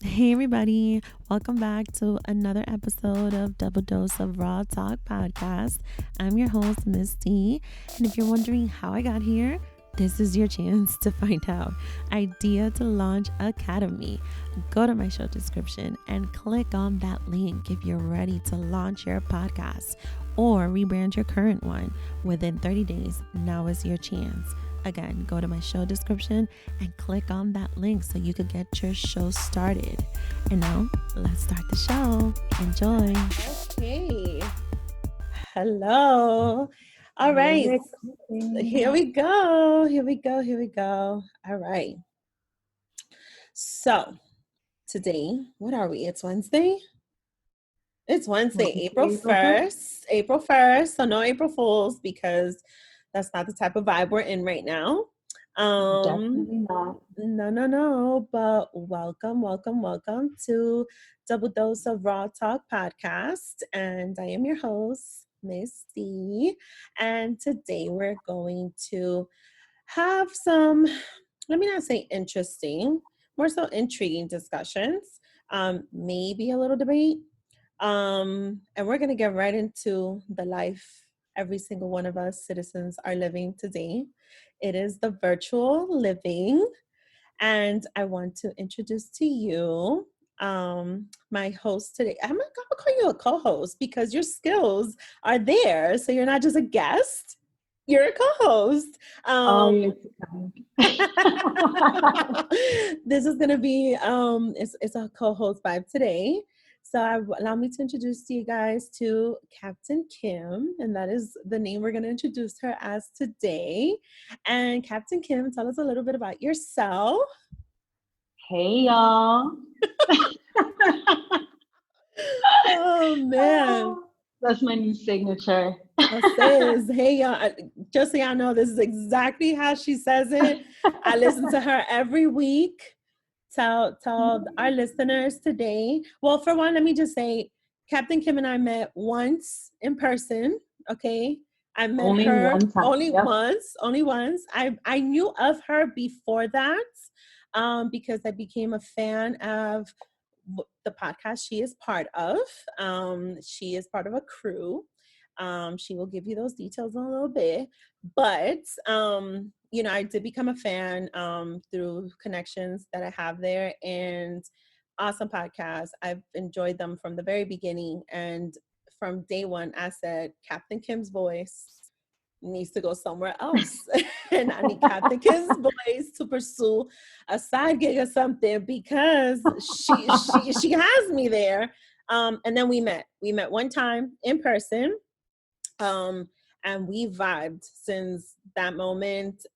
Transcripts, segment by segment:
Hey everybody, welcome back to another episode of Double Dose of Raw Talk Podcast. I'm your host, Miss D, and if you're wondering how I got here, this is your chance to find out. Idea to launch academy. Go to my show description and click on that link if you're ready to launch your podcast or rebrand your current one within 30 days. Now is your chance. Again, go to my show description and click on that link so you could get your show started. And now, let's start the show. Enjoy. Okay. Hello. All right. Here we go. All right. So, today, what are we? It's Wednesday? It's Wednesday, April 1st. So, no April Fools because that's not the type of vibe we're in right now. Definitely not. No. But welcome to Double Dose of Raw Talk Podcast. And I am your host, Miss C. And today we're going to have some, let me not say interesting, more so intriguing discussions, maybe a little debate. And we're going to get right into the life every single one of us citizens are living today. It is the virtual living. And I want to introduce to you my host today. I'm going to call you a co-host because your skills are there. So you're not just a guest, you're a co-host. This is going to be, it's a co-host vibe today. So allow me to introduce to you guys to Captain Kim, and that is the name we're going to introduce her as today. And Captain Kim, tell us a little bit about yourself. Hey, y'all. Oh, man. That's my new signature. Says, hey, y'all. Just so y'all know, this is exactly how she says it. I listen to her every week. Tell our listeners today. Well, for one, let me just say, Captain Kim and I met once in person. Okay, I met only her one time. only once. I knew of her before that, because I became a fan of the podcast she is part of. She is part of a crew. She will give you those details in a little bit, but I did become a fan through connections that I have there, and awesome podcast. I've enjoyed them from the very beginning, and from day one, I said Captain Kim's voice needs to go somewhere else, and I need Captain Kim's voice to pursue a side gig or something because she has me there. And then we met one time in person. And we vibed since that moment.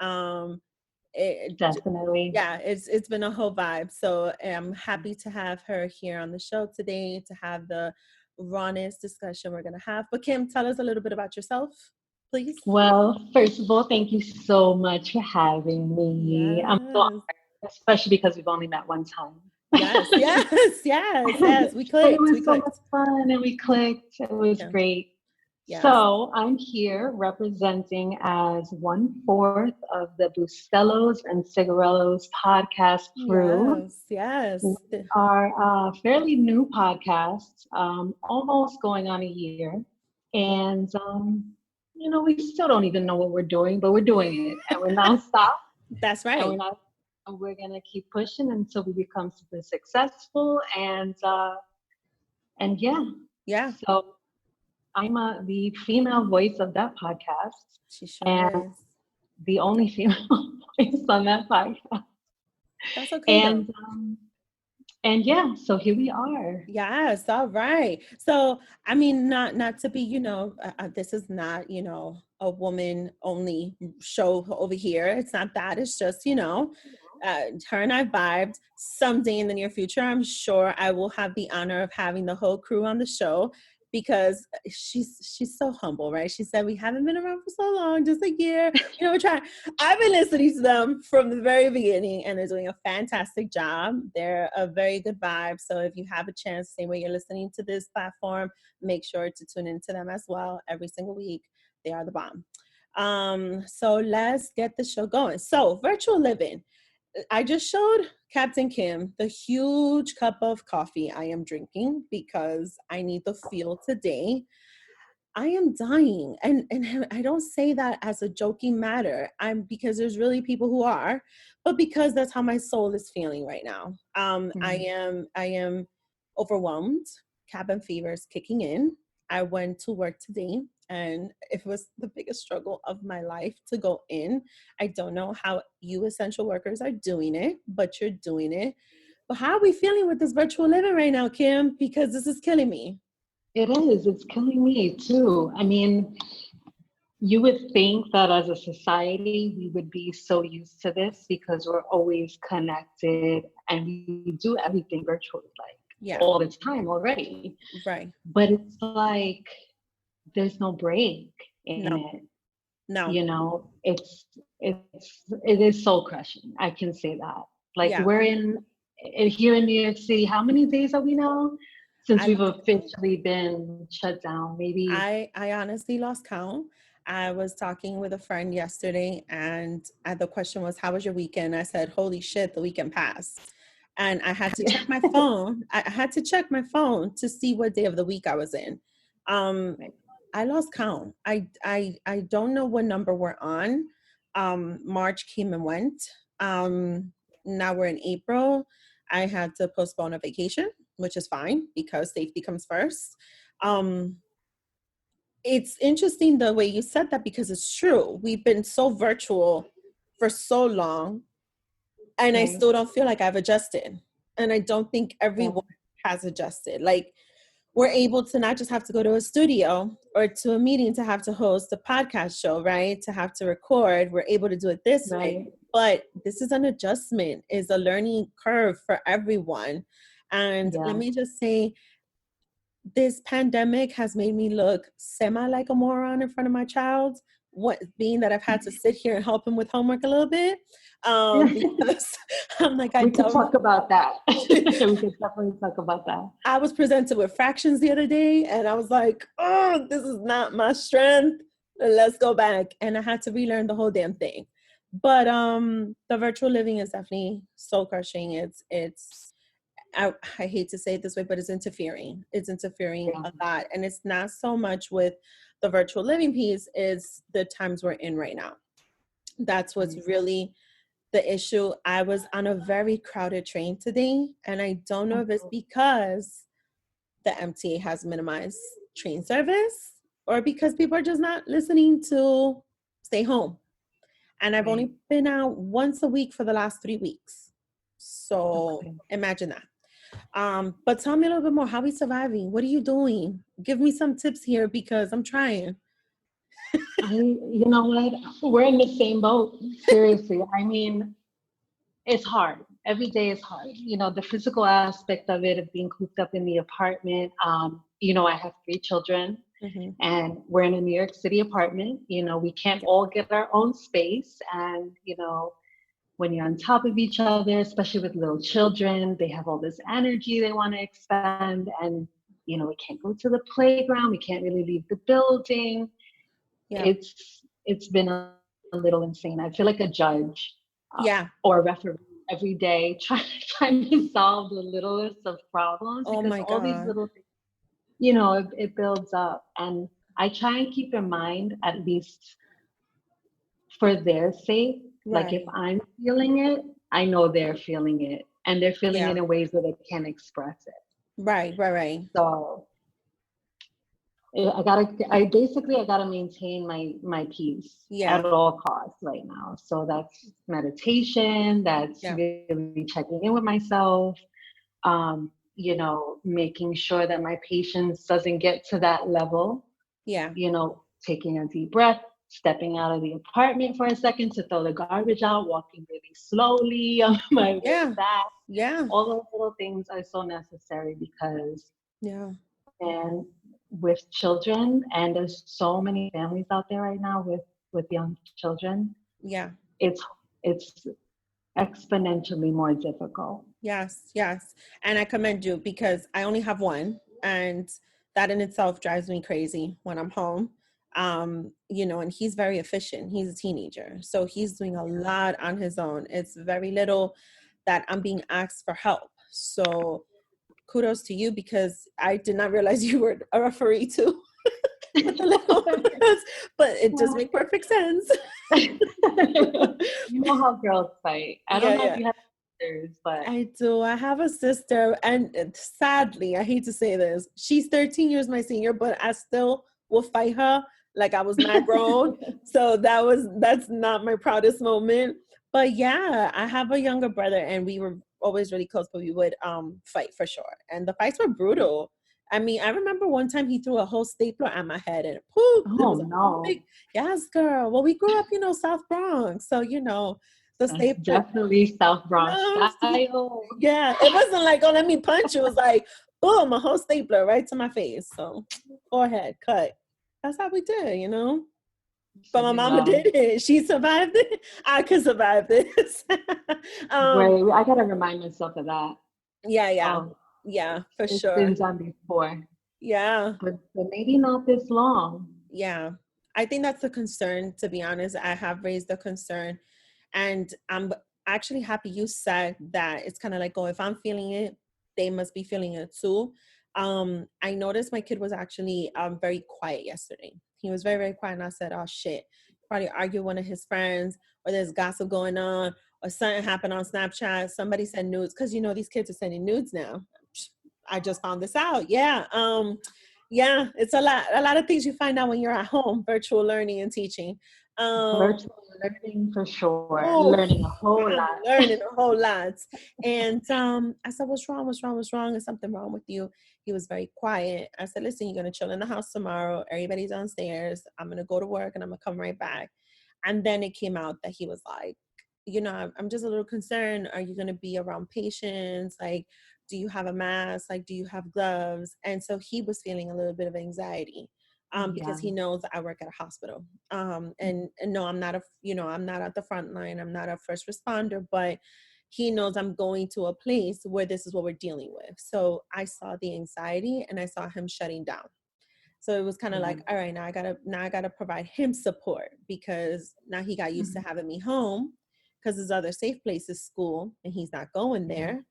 Definitely. It's been a whole vibe. So I'm happy to have her here on the show today to have the rawness discussion we're going to have. But Kim, tell us a little bit about yourself, please. Well, first of all, thank you so much for having me. Yes. I'm so honored, especially because we've only met one time. Yes. We clicked. But it was so much fun and we clicked. It was great. Yes. So I'm here representing as 1/4 of the Bustelos and Cigarillos podcast crew. Yes. We are a fairly new podcast, almost going on a year. And, we still don't even know what we're doing, but we're doing it. And we're nonstop. That's right. And we're going to keep pushing until we become super successful. And yeah. Yeah. So I'm the female voice of that podcast. She sure is. The only female voice on that podcast. That's okay. And yeah, so here we are. Yes, all right. So, I mean, not to be, this is not, a woman only show over here. It's not that. It's just, her and I vibed. Someday in the near future, I'm sure I will have the honor of having the whole crew on the show, because she's so humble, right? She said, we haven't been around for so long, just a year. We're trying. I've been listening to them from the very beginning, and they're doing a fantastic job. They're a very good vibe. So if you have a chance, same way you're listening to this platform, make sure to tune into them as well every single week. They are the bomb. So let's get the show going. So virtual living. I just showed Captain Kim the huge cup of coffee I am drinking because I need the feel today. I am dying. And I don't say that as a joking matter. Because there's really people who are, but because that's how my soul is feeling right now. I am overwhelmed. Cabin fever is kicking in. I went to work today and it was the biggest struggle of my life to go in. I don't know how you essential workers are doing it, but you're doing it. But how are we feeling with this virtual living right now, Kim? Because this is killing me. It is. It's killing me too. I mean, you would think that as a society, we would be so used to this because we're always connected and we do everything virtually, like all the time already. Right. But it's like, there's no break in it. No. You know, it is soul crushing. I can say that. Like we're here in New York City, how many days are we now? Since we've officially been shut down, maybe. I honestly lost count. I was talking with a friend yesterday and the question was, how was your weekend? I said, holy shit, the weekend passed. And I had to check my phone. I had to check my phone to see what day of the week I was in. I lost count. I don't know what number we're on. March came and went. Now we're in April. I had to postpone a vacation, which is fine because safety comes first. It's interesting the way you said that because it's true. We've been so virtual for so long and I still don't feel like I've adjusted. And I don't think everyone has adjusted. Like we're able to not just have to go to a studio or to a meeting to have to host a podcast show, right? To have to record. We're able to do it this way. But this is an adjustment, is a learning curve for everyone. And let me just say, this pandemic has made me look semi like a moron in front of my child. Being that I've had to sit here and help him with homework a little bit. Because I'm like, we can talk about that. We can definitely talk about that. I was presented with fractions the other day and I was like, oh, this is not my strength. Let's go back. And I had to relearn the whole damn thing. But the virtual living is definitely soul crushing. I hate to say it this way, but it's interfering. It's interfering a lot. And it's not so much with the virtual living piece, is the times we're in right now. That's what's really the issue. I was on a very crowded train today, and I don't know if it's because the MTA has minimized train service or because people are just not listening to stay home. And I've only been out once a week for the last 3 weeks. So imagine that. But tell me a little bit more. How are we surviving? What are you doing? Give me some tips here because I'm trying. You know what? We're in the same boat. Seriously. I mean, it's hard. Every day is hard. You know, the physical aspect of it, of being cooped up in the apartment. You know, I have 3 children and we're in a New York City apartment. You know, we can't all get our own space. And, you know, when you're on top of each other, especially with little children, they have all this energy they want to expend. And, you know, we can't go to the playground. We can't really leave the building. It's been a little insane. I feel like a judge or a referee every day trying to solve the littlest of problems. Oh my God. All these little things, you know, it builds up. And I try and keep in mind, at least for their sake, like if I'm feeling it, I know they're feeling it. And they're feeling it in ways that they can't express it. Right. So I gotta maintain my peace at all costs right now. So that's meditation, that's really checking in with myself, you know, making sure that my patience doesn't get to that level. You know, taking a deep breath, stepping out of the apartment for a second to throw the garbage out, walking really slowly on my way back. All those little things are so necessary because and with children, and there's so many families out there right now with young children. It's exponentially more difficult. Yes. And I commend you because I only have one, and that in itself drives me crazy when I'm home. And he's very efficient. He's a teenager. So he's doing a lot on his own. It's very little that I'm being asked for help. So kudos to you, because I did not realize you were a referee too. But it does make perfect sense. You know how girls fight. I don't know if you have sisters, but I do. I have a sister, and sadly, I hate to say this, she's 13 years my senior, but I still will fight her like I was not grown. So that's not my proudest moment. But yeah, I have a younger brother, and we were always really close, but we would fight for sure. And the fights were brutal. I mean, I remember one time he threw a whole stapler at my head, and poof. Oh no. Yes, girl. Well, we grew up, South Bronx. So, the stapler. Definitely South Bronx style. Yeah. It wasn't like, oh, let me punch you. It was like, boom, a whole stapler right to my face. So, forehead cut. That's how we did, But my mama did it. She survived it. I could survive this. Right. I gotta remind myself of that. Yeah. Yeah, for sure. It's been done before. Yeah. But maybe not this long. Yeah. I think that's a concern, to be honest. I have raised a concern. And I'm actually happy you said that. It's kind of like, if I'm feeling it, they must be feeling it too. I noticed my kid was actually very quiet yesterday. He was very, very quiet. And I said, oh, shit. Probably argued with one of his friends, or there's gossip going on, or something happened on Snapchat. Somebody sent nudes, because, these kids are sending nudes now. I just found this out. Yeah. Yeah, it's a lot of things you find out when you're at home, virtual learning and teaching. Virtual learning for sure. Learning a whole lot. And I said, what's wrong? Is something wrong with you? He was very quiet. I said, listen, you're going to chill in the house tomorrow. Everybody's downstairs. I'm going to go to work and I'm going to come right back. And then it came out that he was like, I'm just a little concerned. Are you going to be around patients? Like, do you have a mask? Like, do you have gloves? And so he was feeling a little bit of anxiety because he knows that I work at a hospital. And no, I'm not I'm not at the front line. I'm not a first responder, but he knows I'm going to a place where this is what we're dealing with. So I saw the anxiety and I saw him shutting down. So it was kind of like, all right, now I gotta provide him support, because now he got used to having me home, because his other safe place is school and he's not going there.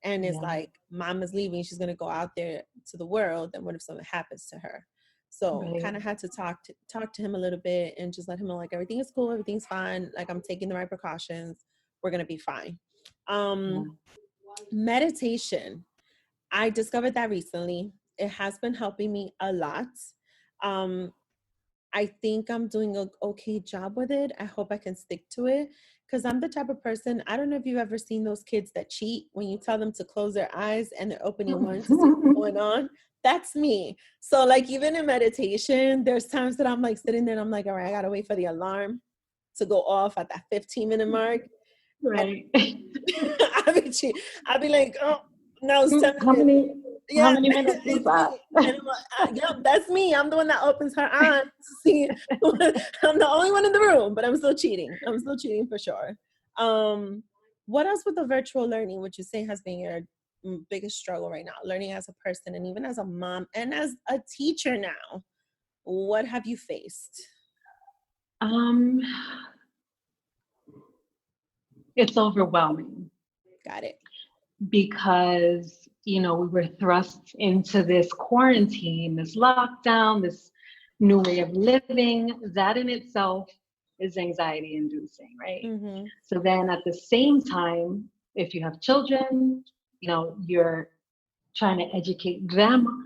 And it's like, mom is leaving. She's going to go out there to the world. And what if something happens to her? So kind of had to talk to him a little bit and just let him know, like, everything is cool. Everything's fine. Like, I'm taking the right precautions. We're going to be fine. Meditation. I discovered that recently. It has been helping me a lot. I think I'm doing an okay job with it. I hope I can stick to it, because I'm the type of person, I don't know if you've ever seen those kids that cheat when you tell them to close their eyes and they're opening one to see what's going on. That's me. So like, even in meditation, there's times that I'm like sitting there and I'm like, all right, I got to wait for the alarm to go off at that 15-minute mark. Right. I'll be like, oh, no, it's 10 minutes. How many minutes is that? Yeah, that's me. I'm the one that opens her eyes to see. I'm the only one in the room, but I'm still cheating. For sure. What else with the virtual learning would you say has been your biggest struggle right now? Learning as a person, and even as a mom and as a teacher now, what have you faced? It's overwhelming. Got it. Because, we were thrust into this quarantine, this lockdown, this new way of living. That in itself is anxiety inducing, right? Mm-hmm. So then at the same time, if you have children, you're trying to educate them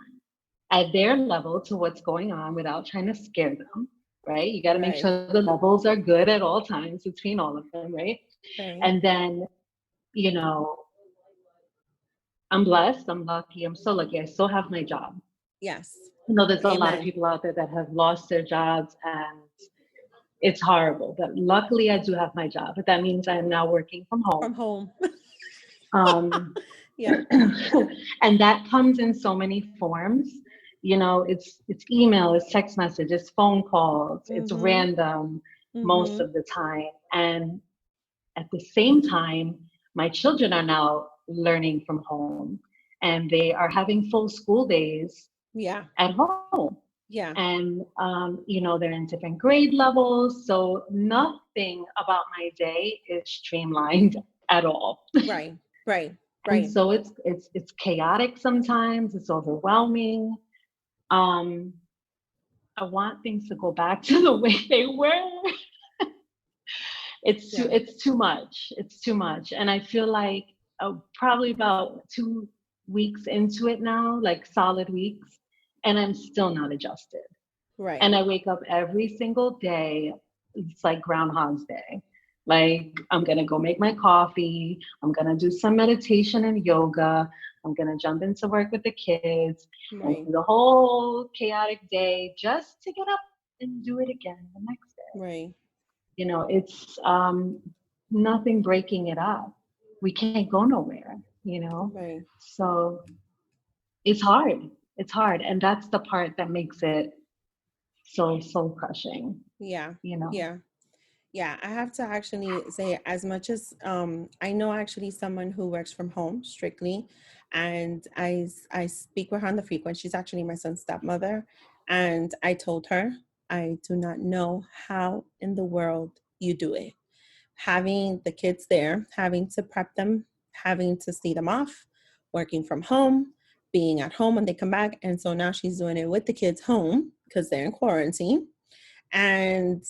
at their level to what's going on without trying to scare them, right? You got to make sure the levels are good at all times between all of them, right? And then, I'm blessed, I'm lucky, I'm so lucky. I still have my job. Yes. There's a lot of people out there that have lost their jobs and it's horrible, but luckily I do have my job. But that means I'm now working from home. Yeah. And that comes in so many forms. It's email, it's text message, it's phone calls, it's random most of the time. And at the same time, my children are now learning from home and they are having full school days at home. Yeah. And, they're in different grade levels. So nothing about my day is streamlined at all. Right. Right. And Right. so it's chaotic sometimes. It's overwhelming. Um, I want things to go back to the way they were. It's too much. It's too much. And I feel like probably about 2 weeks into it now, like solid weeks, and I'm still not adjusted. Right. And I wake up every single day. It's like Groundhog's Day. Like, I'm going to go make my coffee. I'm going to do some meditation and yoga. I'm going to jump into work with the kids. Right. And the whole chaotic day just to get up and do it again the next day. Right. It's nothing breaking it up. We can't go nowhere, Right. So it's hard. It's hard. And that's the part that makes it so soul crushing. Yeah. Yeah. Yeah. I have to actually say, as much as I know actually someone who works from home strictly, and I speak with her on the frequent. She's actually my son's stepmother. And I told her, I do not know how in the world you do it. Having the kids there, having to prep them, having to see them off, working from home, being at home when they come back. And so now she's doing it with the kids home because they're in quarantine. And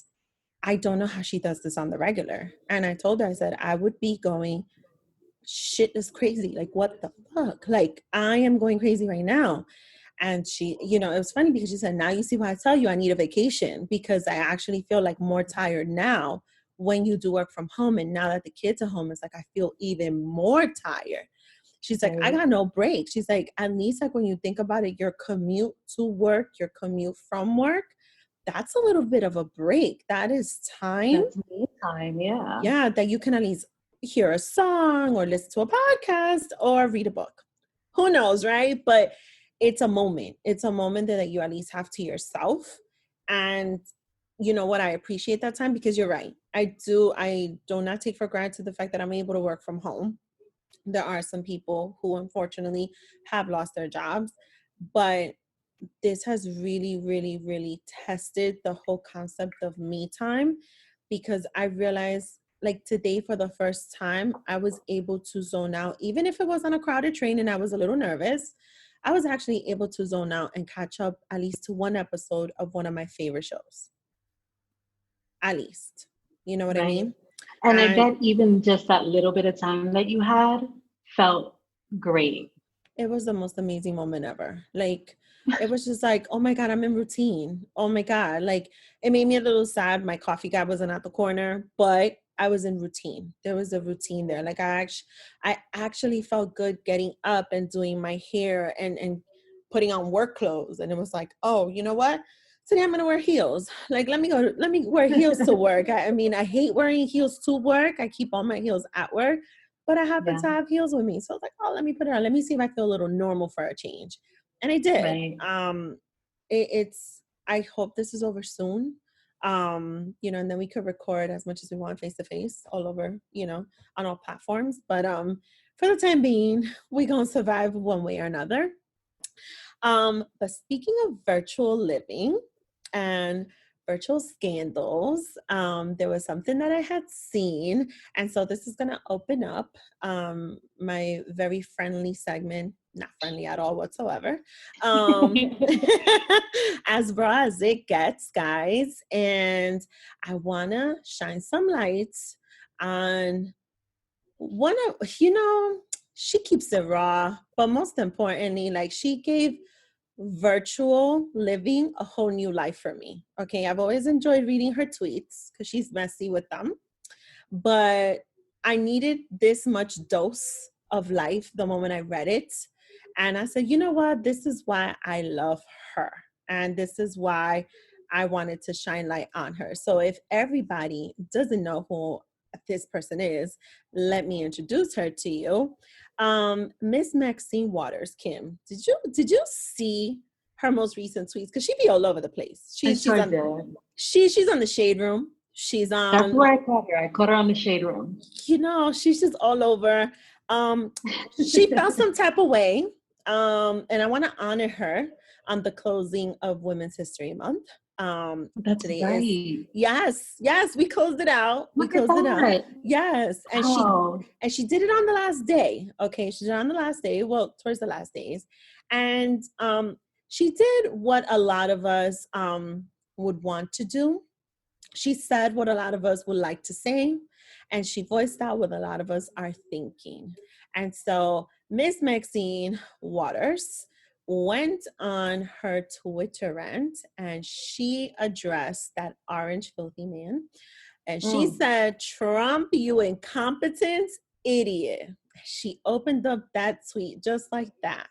I don't know how she does this on the regular. And I told her, I said, I would be going, shit is crazy. Like, what the fuck? Like, I am going crazy right now. And she, it was funny because she said, now you see why I tell you I need a vacation, because I actually feel like more tired now when you do work from home. And now that the kids are home, it's like, I feel even more tired. She's like, I got no break. She's like, at least like when you think about it, your commute to work, your commute from work, that's a little bit of a break. That is time. That's me time, yeah. Yeah, that you can at least hear a song or listen to a podcast or read a book. Who knows, right? But it's a moment. It's a moment that you at least have to yourself. And you know what? I appreciate that time, because you're right. I do not take for granted the fact that I'm able to work from home. There are some people who unfortunately have lost their jobs, but this has really, really, really tested the whole concept of me time, because I realized, like today, for the first time, I was able to zone out. Even if it was on a crowded train and I was a little nervous, I was actually able to zone out and catch up at least to one episode of one of my favorite shows. At least. You know what I mean? And I bet even just that little bit of time that you had felt great. It was the most amazing moment ever. Like, it was just like, oh my God, I'm in routine. Oh my God. Like, it made me a little sad. My coffee guy wasn't at the corner, but I was in routine. There was a routine there. Like, I actually felt good getting up and doing my hair and putting on work clothes. And it was like, oh, you know what? Today I'm going to wear heels. Like, let me wear heels to work. I mean, I hate wearing heels to work. I keep all my heels at work, but I happen to have heels with me. So I was like, oh, let me put it on. Let me see if I feel a little normal for a change. And I did. Right. I hope this is over soon. And then we could record as much as we want face to face all over, on all platforms. But for the time being, we're going to survive one way or another. But speaking of virtual living and virtual scandals, there was something that I had seen. And so this is going to open up my very friendly segment. Not friendly at all whatsoever. As raw as it gets, guys. And I want to shine some lights on one of, she keeps it raw, but most importantly, like, she gave virtual living a whole new life for me. Okay. I've always enjoyed reading her tweets because she's messy with them, but I needed this much dose of life the moment I read it. And I said, you know what? This is why I love her. And this is why I wanted to shine light on her. So if everybody doesn't know who this person is, let me introduce her to you. Miss Maxine Waters. Kim, did you see her most recent tweets? Because she be all over the place. She's on the Shade Room. She's on. That's where I caught her. I caught her on the Shade Room. She's just all over. She felt some type of way. And I want to honor her on the closing of Women's History Month. That's today right. is yes, we closed it out. Look at that. Yes, and she did it on the last day. Okay, she did it on the last day. Well, towards the last days, and she did what a lot of us would want to do. She said what a lot of us would like to say, and she voiced out what a lot of us are thinking. And so Miss Maxine Waters went on her Twitter rant and she addressed that orange filthy man. And she said, "Trump, you incompetent idiot." She opened up that tweet just like that.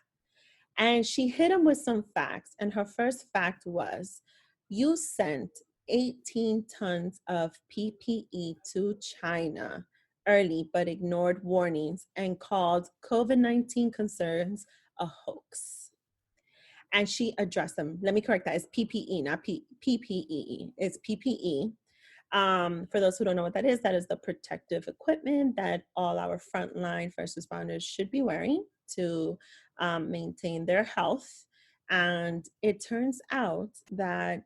And she hit him with some facts. And her first fact was, you sent 18 tons of PPE to China early, but ignored warnings and called COVID-19 concerns a hoax. And she addressed them. Let me correct that. It's PPE, not PPE. It's PPE. For those who don't know what that is the protective equipment that all our frontline first responders should be wearing to maintain their health. And it turns out that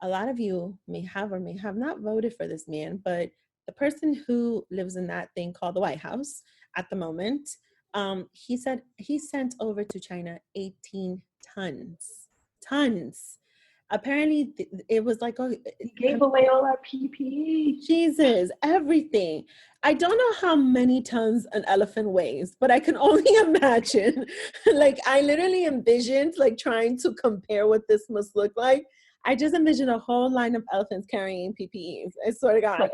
a lot of you may have or may have not voted for this man, but the person who lives in that thing called the White House at the moment, he said he sent over to China 18 tons. Apparently it was like, he gave away all our PPE. Jesus, everything. I don't know how many tons an elephant weighs, but I can only imagine. Like, I literally envisioned like trying to compare what this must look like. I just envisioned a whole line of elephants carrying PPEs. I swear to God. Like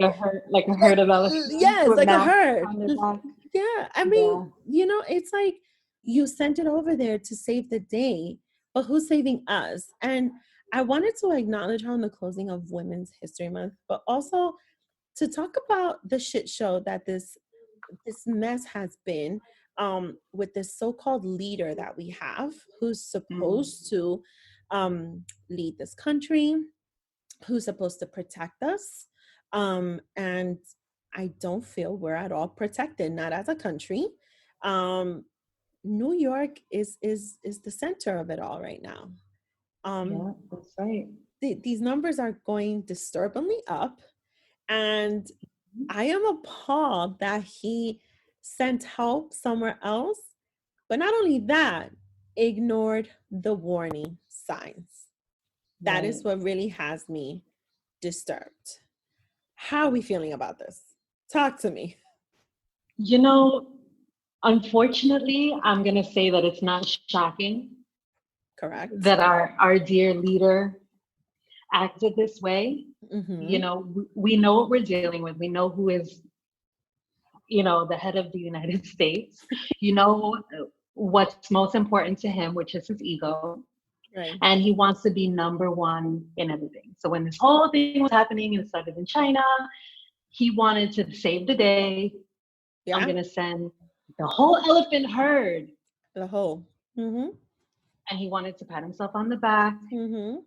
a herd of elephants. Yes, like a herd. Yeah, I mean, it's like you sent it over there to save the day, but who's saving us? And I wanted to acknowledge her on the closing of Women's History Month, but also to talk about the shit show that this mess has been with this so-called leader that we have who's supposed to lead this country, who's supposed to protect us. And I don't feel we're at all protected, not as a country. New York is the center of it all right now. Yeah, that's right. These numbers are going disturbingly up, and I am appalled that he sent help somewhere else, but not only that, ignored the warning signs. That is what really has me disturbed. How are we feeling about this? Talk to me. Unfortunately, I'm going to say that it's not shocking. Correct. That our dear leader acted this way. Mm-hmm. We know what we're dealing with. We know who is, the head of the United States. What's most important to him, which is his ego. Right. And he wants to be number one in everything. So when this whole thing was happening and it started in China, he wanted to save the day. Yeah. I'm going to send the whole elephant herd. The whole. Mm-hmm. And he wanted to pat himself on the back. Mm-hmm.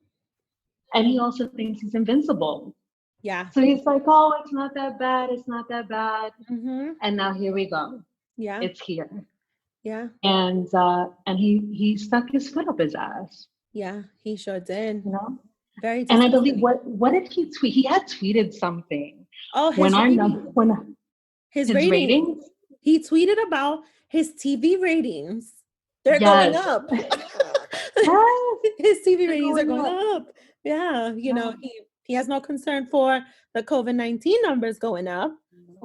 And he also thinks he's invincible. Yeah. So he's like, oh, it's not that bad. It's not that bad. Mm-hmm. And now here we go. Yeah. It's here. Yeah. And he stuck his foot up his ass. Yeah, he sure did. Very. And I believe what did he tweet? He had tweeted something. Oh, his ratings. He tweeted about his TV ratings. They're going up. His TV ratings are going up. Yeah, he has no concern for the COVID-19 numbers going up,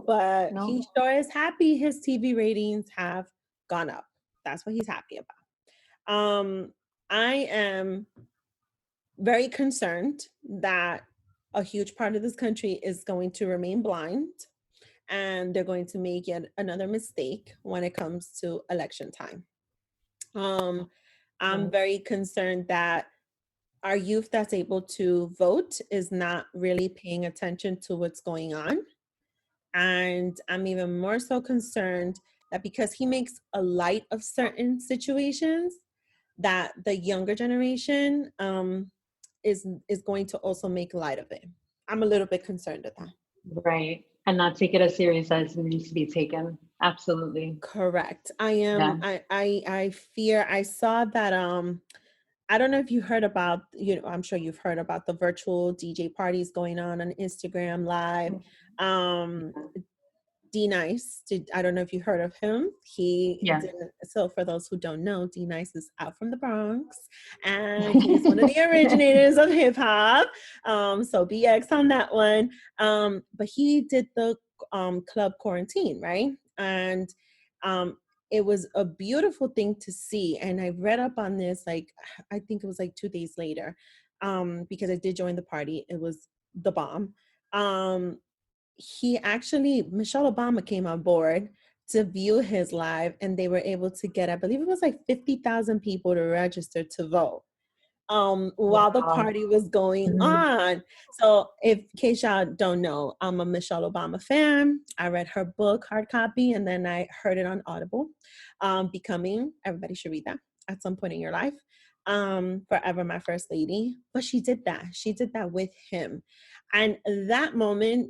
but he sure is happy his TV ratings have gone up. That's what he's happy about. I am very concerned that a huge part of this country is going to remain blind, and they're going to make yet another mistake when it comes to election time. I'm very concerned that our youth that's able to vote is not really paying attention to what's going on. And I'm even more so concerned that because he makes a light of certain situations, that the younger generation is going to also make light of it. I'm a little bit concerned at that. Right. And not take it as serious as it needs to be taken. Absolutely. Correct. I am. Yeah. I fear. I saw that I don't know if you heard about, I'm sure you've heard about the virtual DJ parties going on Instagram Live. D Nice, I don't know if you heard of him. So for those who don't know, D Nice is out from the Bronx, and he's one of the originators of hip hop. So BX on that one. But he did the club quarantine, right? And it was a beautiful thing to see. And I read up on this, like, I think it was like 2 days later, because I did join the party. It was the bomb. Michelle Obama came on board to view his live, and they were able to get, I believe it was like 50,000 people to register to vote while the party was going on. So in case y'all don't know, I'm a Michelle Obama fan. I read her book, hard copy, and then I heard it on Audible. Becoming, everybody should read that at some point in your life. Forever My First Lady. But she did that with him. And that moment,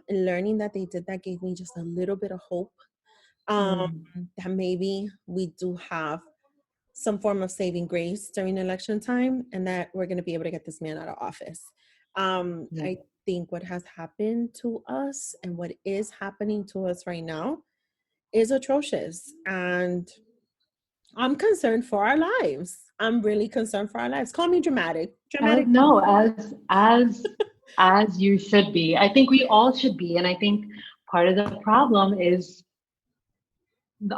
learning that they did that gave me just a little bit of hope that maybe we do have some form of saving grace during election time, and that we're going to be able to get this man out of office. I think what has happened to us and what is happening to us right now is atrocious. And I'm concerned for our lives. I'm really concerned for our lives. Call me dramatic. No, as you should be. I think we all should be. And I think part of the problem is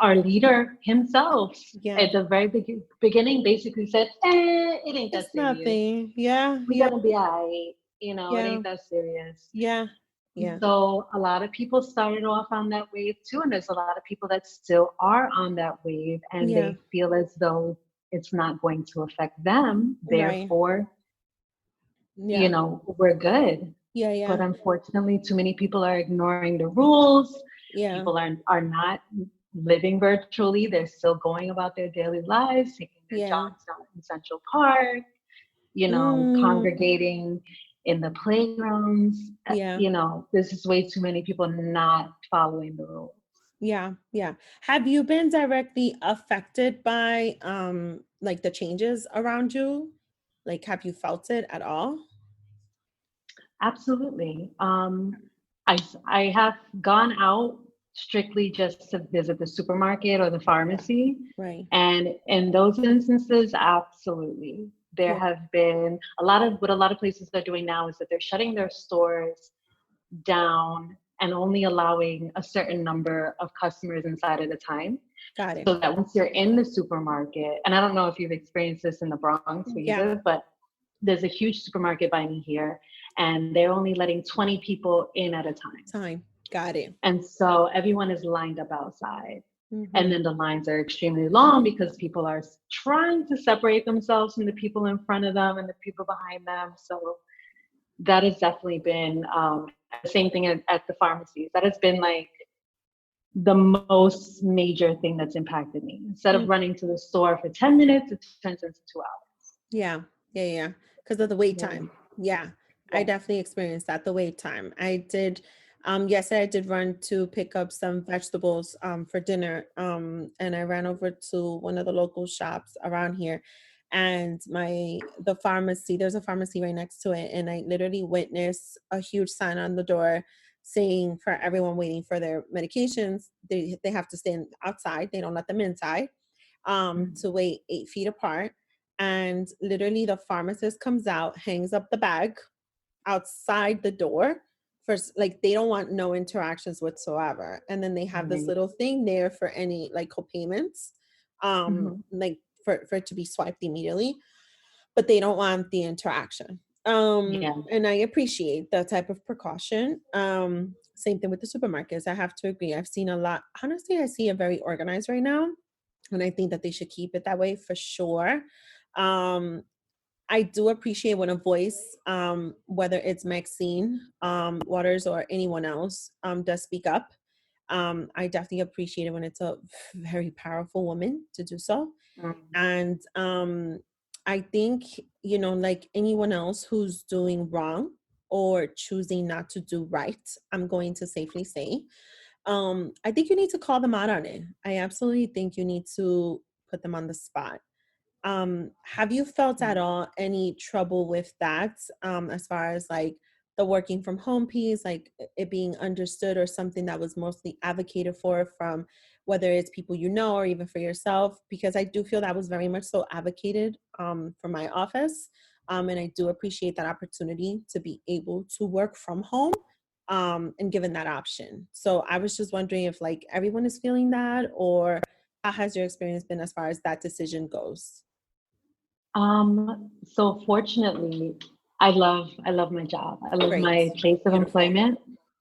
our leader himself at the very beginning basically said, it ain't that serious. Nothing. We're gonna be all right. It ain't that serious. Yeah. So a lot of people started off on that wave too, and there's a lot of people that still are on that wave, and they feel as though it's not going to affect them. Therefore, we're good. Yeah. But unfortunately, too many people are ignoring the rules. Yeah. People are not living virtually. They're still going about their daily lives, taking their jogs out in Central Park, congregating in the playgrounds. This is way too many people not following the rules. Yeah. Have you been directly affected by like the changes around you? Like, have you felt it at all? Absolutely. I have gone out strictly just to visit the supermarket or the pharmacy. Right. And in those instances, absolutely. There have been what a lot of places are doing now is that they're shutting their stores down and only allowing a certain number of customers inside at a time. Got it. So that once you're in the supermarket, and I don't know if you've experienced this in the Bronx either, but there's a huge supermarket by me here, and they're only letting 20 people in at a time. Got it. And so everyone is lined up outside. And then the lines are extremely long because people are trying to separate themselves from the people in front of them and the people behind them. So that has definitely been the same thing at the pharmacies. That has been like the most major thing that's impacted me. Instead of running to the store for 10 minutes, it turns into 2 hours. Yeah. Because of the wait time. Yeah. I definitely experienced that, the wait time. I did. Yesterday I did run to pick up some vegetables for dinner, and I ran over to one of the local shops around here, and the pharmacy, there's a pharmacy right next to it, and I literally witnessed a huge sign on the door saying for everyone waiting for their medications, they have to stand outside. They don't let them inside, to wait 8 feet apart. And literally the pharmacist comes out, hangs up the bag outside the door. First, like, they don't want no interactions whatsoever. And then they have this little thing there for any like co-payments, like for it to be swiped immediately, but they don't want the interaction. And I appreciate that type of precaution. Same thing with the supermarkets. I have to agree. I've seen a lot. Honestly, I see it very organized right now, and I think that they should keep it that way for sure. I do appreciate when a voice, whether it's Maxine Waters or anyone else, does speak up. I definitely appreciate it when it's a very powerful woman to do so. And I think, like anyone else who's doing wrong or choosing not to do right, I'm going to safely say, I think you need to call them out on it. I absolutely think you need to put them on the spot. Have you felt at all any trouble with that, as far as like the working from home piece, like it being understood, or something that was mostly advocated for from whether it's people you know or even for yourself? Because I do feel that was very much so advocated for my office. And I do appreciate that opportunity to be able to work from home, and given that option. So I was just wondering if like everyone is feeling that, or how has your experience been as far as that decision goes? So fortunately, I love my job. I love Great. my place of Beautiful. employment.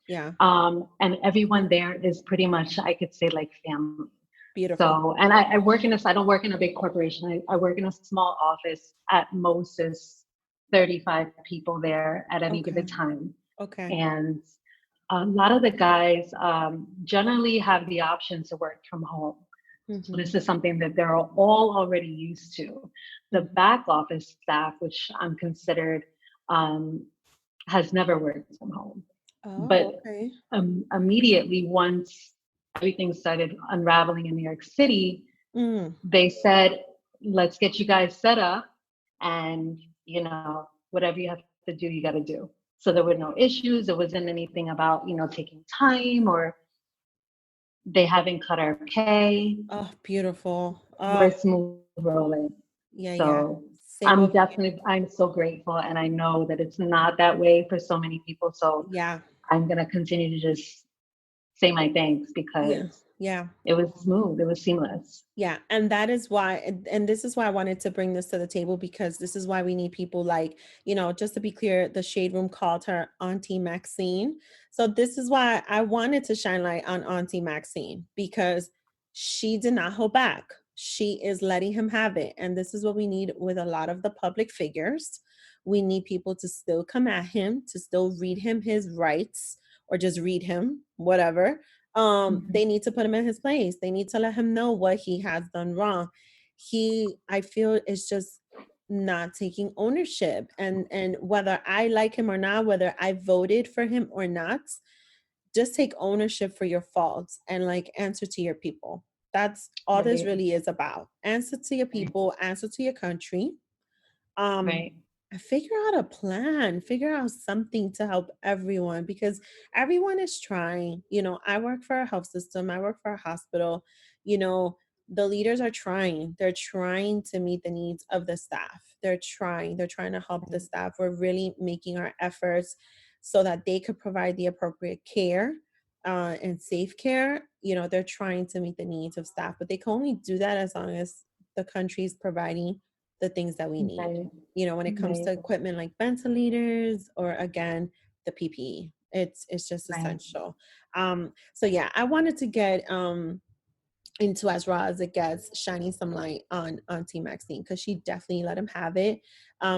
Yeah. And everyone there is pretty much, I could say, like family. Beautiful. So, and I work I don't work in a big corporation. I work in a small office. At most is 35 people there at any given Okay. time. Okay. And a lot of the guys generally have the option to work from home. So Mm-hmm. this is something that they're all already used to. The Mm-hmm. back office staff, which I'm considered, um, has never worked from home. Oh, But okay. immediately once everything started unraveling in New York City, Mm. they said, let's get you guys set up, and whatever you have to do, you got to do. So there were no issues. There wasn't anything about taking time, or they haven't cut our pay. Oh, beautiful. We're Oh, smooth rolling. yeah, yeah. So Same over here. I'm so grateful, and I know that it's not that way for so many people. So Yeah. I'm gonna continue to just say my thanks, Yeah. because Yeah. it was smooth, it was seamless. Yeah, and that is why, and this is why I wanted to bring this to the table, because this is why we need people like, just to be clear, the Shade Room called her Auntie Maxine. So this is why I wanted to shine light on Auntie Maxine, because she did not hold back. She is letting him have it. And this is what we need with a lot of the public figures. We need people to still come at him, to still read him his rights, or just read him, whatever. Mhm. They need to put him in his place. They need to let him know what he has done wrong. I feel, is just not taking ownership, and whether I like him or not, whether I voted for him or not, just take ownership for your faults and like answer to your people. That's all this Right, really is about. Answer to your right, people, answer to your country. um right, Figure out a plan, figure out something to help everyone, because everyone is trying. I work for a health system, I work for a hospital. The leaders are trying, they're trying to meet the needs of the staff. They're trying to help the right, staff. We're really making our efforts so that they could provide the appropriate care, and safe care. They're trying to meet the needs of staff, but they can only do that as long as the country is providing the things that we need. right, When it comes right, to equipment like ventilators, or again, the PPE, it's just right. essential. So yeah, I wanted to get into, as raw as it gets, shining some light on Auntie Maxine, because she definitely let him have it.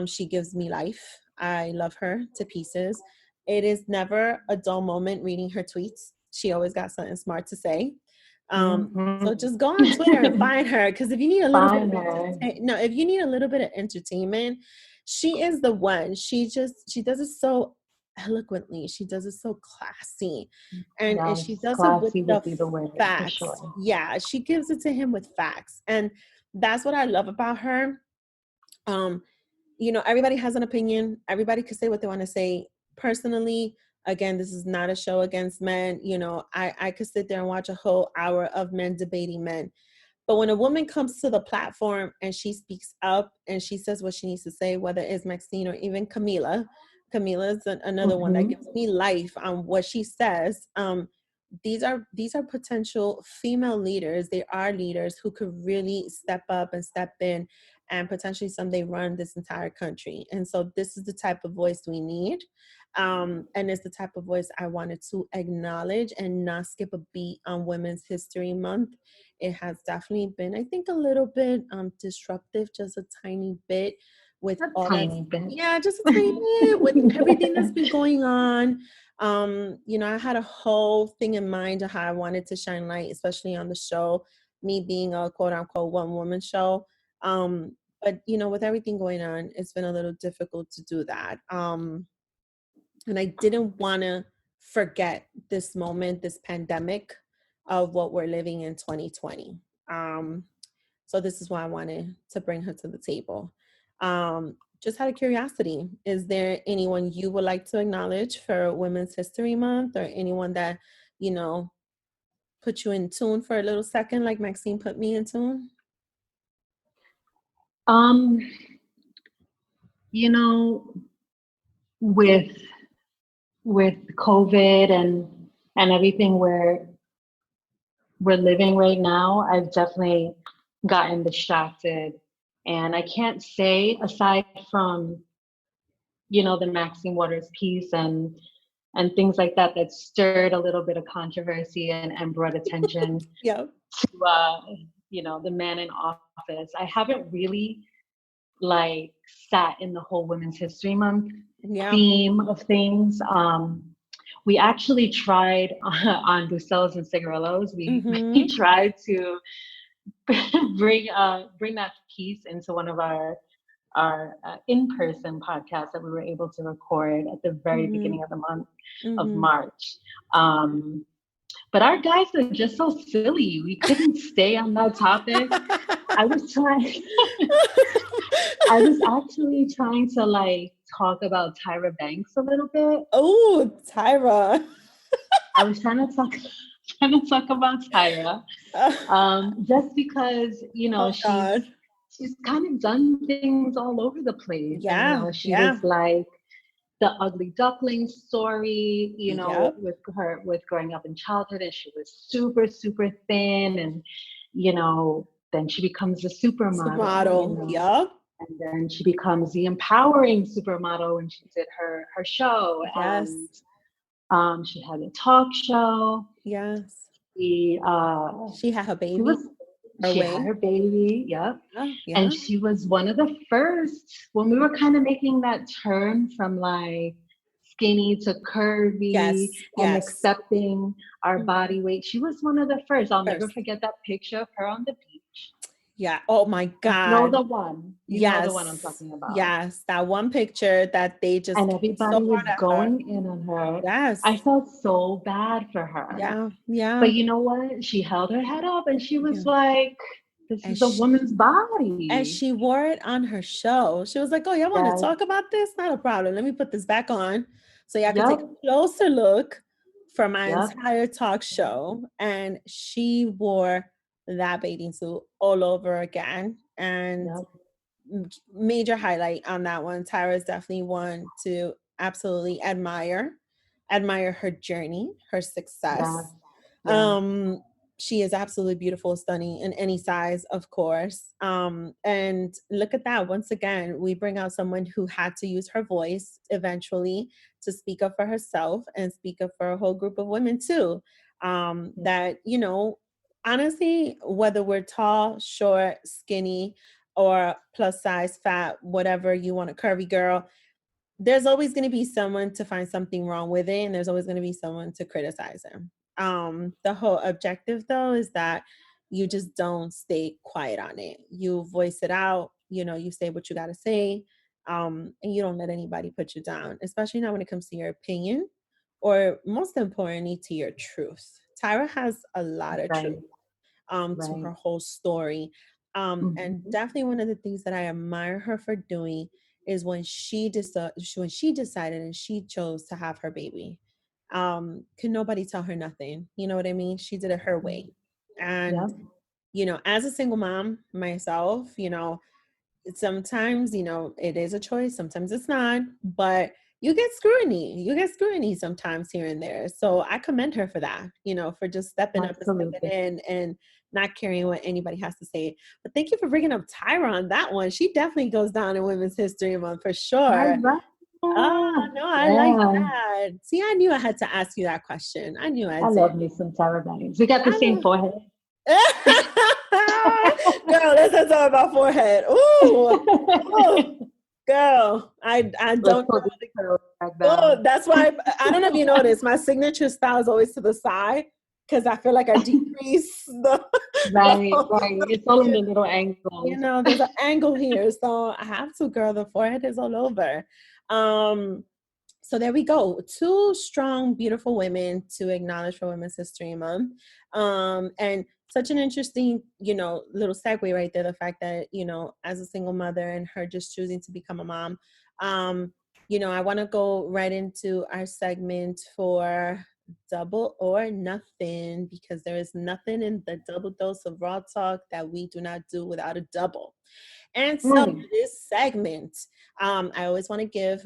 She gives me life. I love her to pieces. It is never a dull moment reading her tweets. She always got something smart to say. So Hmm. just go on Twitter and find her, because if you need a little bit of Find her. if you need a little bit of entertainment, she is the one. She does it so eloquently. She does it so classy, and she Yes, does it with classy the would be the word for facts. sure. Yeah, she gives it to him with facts, and that's what I love about her. Um, Everybody has an opinion. Everybody could say what they want to say. Personally, again, this is not a show against men. I could sit there and watch a whole hour of men debating men. But when a woman comes to the platform and she speaks up and she says what she needs to say, whether it's Maxine or even Camila is another one that Hmm. gives me life on what she says. These are potential female leaders. They are leaders who could really step up and step in and potentially someday run this entire country. And so this is the type of voice we need. And it's the type of voice I wanted to acknowledge and not skip a beat on Women's History Month. It has definitely been, I think, a little bit disruptive, just a tiny bit, with A all that's, tiny bit. yeah, just a tiny bit with everything that's been going on. I had a whole thing in mind of how I wanted to shine light, especially on the show, me being a quote unquote one woman show. But with everything going on, it's been a little difficult to do that. And I didn't want to forget this moment, this pandemic of what we're living in 2020. Um, So this is why I wanted to bring her to the table. Just out of curiosity, is there anyone you would like to acknowledge for Women's History Month, or anyone that, you know, put you in tune for a little second, like Maxine put me in tune? You know, with COVID and everything we're living right now, I've definitely gotten distracted. And I can't say, aside from, you know, the Maxine Waters piece and things like that, that stirred a little bit of controversy and brought attention Yep. to, you know, the man in office. I haven't really like sat in the whole Women's History Month theme of things. We actually tried on Bustelos and Cigarillos. We tried to bring that piece into one of our in-person podcasts that we were able to record at the very beginning of the month of March. But our guys are just so silly. We couldn't stay on that topic. I was actually trying to like talk about Tyra Banks a little bit. Oh, Tyra. I was trying to talk about Tyra. Just because, you know, she's kind of done things all over the place. Yeah. And, you know, she was like the ugly duckling story, you know, with growing up in childhood, and she was super, super thin, and, you know, then she becomes a supermodel. You know? And then she becomes the empowering supermodel when she did her show. Yes. And she had a talk show. Yes. She had her baby. She had her baby, Yeah. And she was one of the first, when we were kind of making that turn from like skinny to curvy and accepting our body weight. She was one of the first. I'll never forget that picture of her on the beach. Yeah. Oh my God. You know the one. You know the one I'm talking about. Yes. That one picture that they just, and everybody was going in on her. Yes. I felt so bad for her. Yeah. Yeah. But you know what? She held her head up and she was like, this is a woman's body. And she wore it on her show. She was like, oh, y'all want to talk about this? Not a problem. Let me put this back on so y'all can take a closer look for my entire talk show. And she wore that bathing suit all over again. And major highlight on that one. Tyra is definitely one to absolutely admire her journey, her success. She is absolutely beautiful, stunning in any size, of course. And look at that. Once again, we bring out someone who had to use her voice eventually to speak up for herself and speak up for a whole group of women too. That, you know, honestly, whether we're tall, short, skinny, or plus size, fat, whatever you want, a curvy girl, there's always going to be someone to find something wrong with it. And there's always going to be someone to criticize him. The whole objective though is that you just don't stay quiet on it. You voice it out, you know, you say what you got to say, and you don't let anybody put you down, especially not when it comes to your opinion, or most importantly, to your truth. Tyra has a lot of truth to her whole story. And definitely one of the things that I admire her for doing is when she decided and she chose to have her baby. Could nobody tell her nothing? You know what I mean? She did it her way. And, you know, as a single mom myself, you know, sometimes, you know, it is a choice. Sometimes it's not, but you get scrutiny sometimes here and there. So I commend her for that, you know, for just stepping up and stepping in and not caring what anybody has to say. But thank you for bringing up Tyra on that one. She definitely goes down in Women's History Month for sure. Oh, no, I like that. See, I knew I had to ask you that question. I knew I love me some Tyra Banks. We got the same forehead. Girl, let's not talk about forehead. Ooh. Girl, I don't know. Oh, that's why I don't know if you noticed, my signature style is always to the side because I feel like I decrease the right. It's all in the little angle. You know, there's an angle here, so I have to, girl. The forehead is all over. So there we go. 2 strong, beautiful women to acknowledge for Women's History Month. And such an interesting, little segue right there. The fact that, as a single mother and her just choosing to become a mom. I want to go right into our segment for Double or Nothing, because there is nothing in the double dose of raw talk that we do not do without a double. And so this segment, I always want to give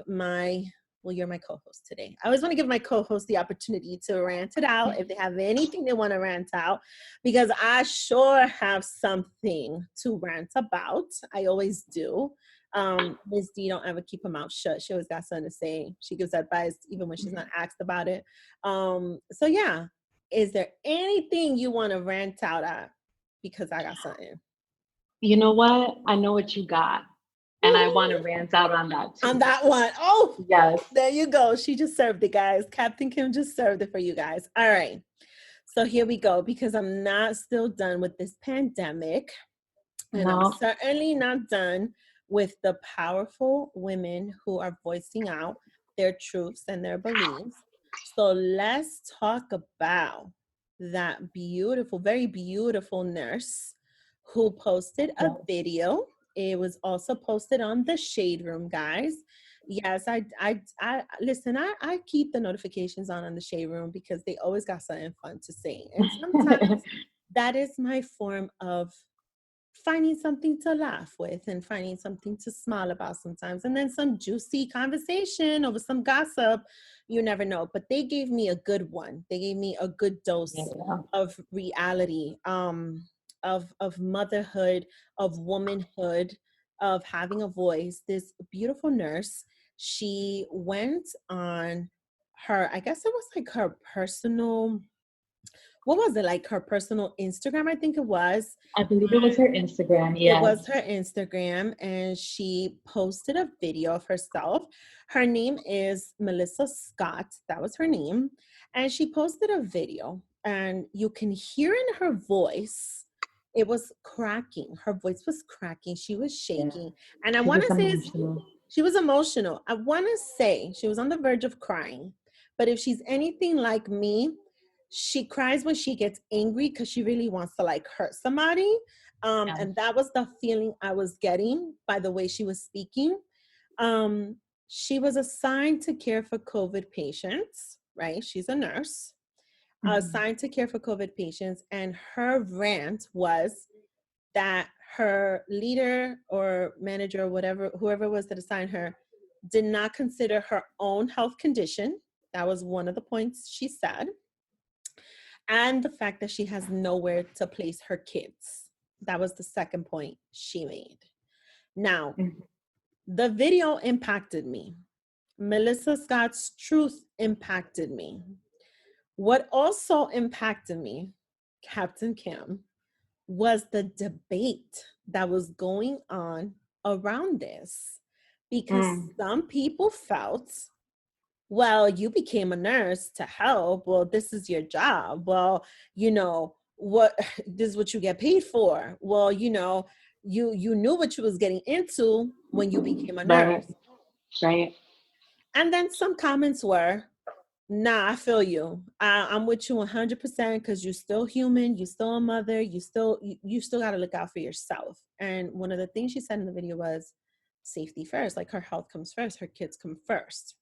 you're my co-host today. I always want to give my co-host the opportunity to rant it out if they have anything they want to rant out, because I sure have something to rant about. I always do. Ms. D don't ever keep her mouth shut. She always got something to say. She gives advice even when she's not asked about it. So yeah, is there anything you want to rant out at? Because I got something. You know what? I know what you got. And I want to rant out on that too. On that one. Oh, yes. There you go. She just served it, guys. Captain Kim just served it for you guys. All right. So here we go, because I'm not still done with this pandemic. And I'm certainly not done with the powerful women who are voicing out their truths and their beliefs. So let's talk about that beautiful, very beautiful nurse who posted a video. It was also posted on the Shade Room, guys. Yes, I listen, I keep the notifications on the Shade Room because they always got something fun to say. And sometimes that is my form of finding something to laugh with and finding something to smile about sometimes. And then some juicy conversation over some gossip, you never know. But they gave me a good one. They gave me a good dose of reality, of motherhood, of womanhood, of having a voice. This beautiful nurse, she went on her, I guess it was like her personal, what was it, like her personal Instagram, I think it was. I believe it was her Instagram, yeah. It was her Instagram, and she posted a video of herself. Her name is Melissa Scott. That was her name. And she posted a video, and you can hear in her voice, it was cracking. Her voice was cracking. She was shaking. Yeah. And I want to say she was emotional. I want to say she was on the verge of crying. But if she's anything like me, she cries when she gets angry because she really wants to like hurt somebody. And that was the feeling I was getting by the way she was speaking. She was assigned to care for COVID patients, right? She's a nurse, assigned to care for COVID patients. And her rant was that her leader or manager or whatever, whoever it was that assigned her, did not consider her own health condition. That was one of the points she said. And the fact that she has nowhere to place her kids. That was the second point she made. Now, the video impacted me. Melissa Scott's truth impacted me. What also impacted me, Captain Kim, was the debate that was going on around this. Because some people felt, well, you became a nurse to help. Well, this is your job. Well, this is what you get paid for. Well, you knew what you was getting into when you became a nurse. Right. And then some comments were, nah, I feel you. I'm with you 100% because you're still human. You're still a mother. You still got to look out for yourself. And one of the things she said in the video was safety first. Like her health comes first. Her kids come first.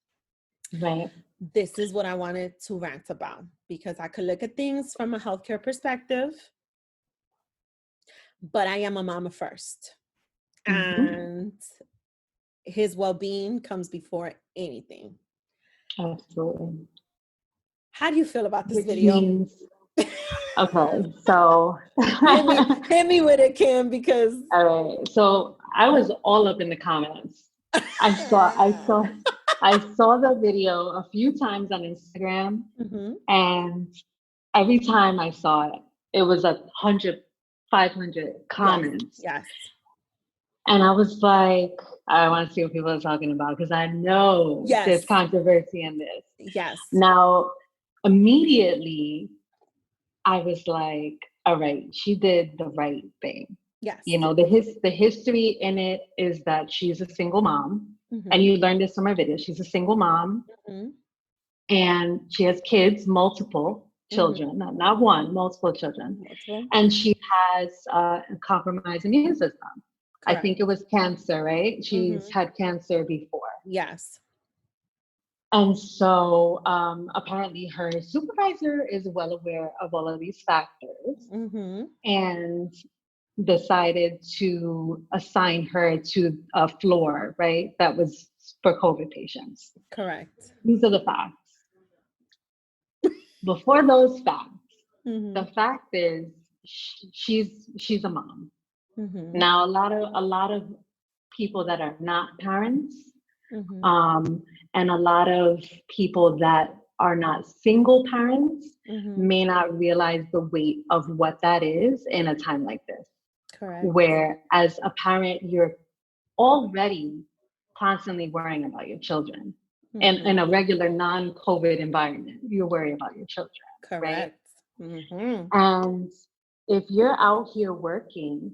Right. This is what I wanted to rant about, because I could look at things from a healthcare perspective, but I am a mama first. And his well-being comes before anything. Absolutely. How do you feel about this video? Okay, so hit me with it, Kim, because all right. So I was all up in the comments. I saw the video a few times on Instagram, and every time I saw it, it was 100, 500 comments. Yes. And I was like, I want to see what people are talking about, because I know there's controversy in this. Yes. Now, immediately, I was like, all right, she did the right thing. Yes. The history in it is that she's a single mom. And you learned this from her video. She's a single mom, and she has kids, multiple children, not one, multiple children. And she has a compromised immune system. Correct. I think it was cancer, right? She's had cancer before. Yes. And so apparently her supervisor is well aware of all of these factors and decided to assign her to a floor, right? That was for COVID patients. Correct. These are the facts. Before those facts, the fact is she's a mom. Now, a lot of people that are not parents, and a lot of people that are not single parents may not realize the weight of what that is in a time like this. Correct. Where as a parent, you're already constantly worrying about your children. And in a regular non-COVID environment, you're worried about your children. Correct. Right? And if you're out here working,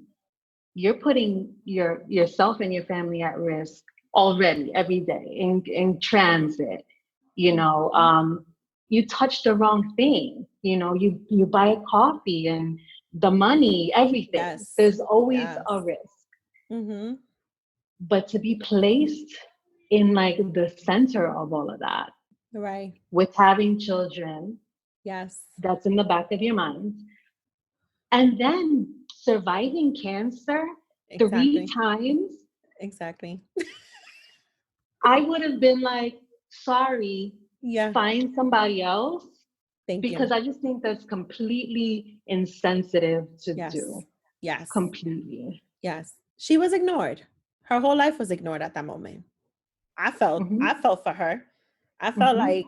you're putting yourself and your family at risk already every day in transit. You know, you touch the wrong thing. You know, you buy a coffee and the money, everything. Yes. There's always a risk. But to be placed in like the center of all of that, right, with having children, yes, that's in the back of your mind, and then surviving cancer 3 times, I would have been like, sorry, find somebody else. Because I just think that's completely insensitive to do. Yes, completely. Yes, she was ignored. Her whole life was ignored at that moment. I felt for her. I felt like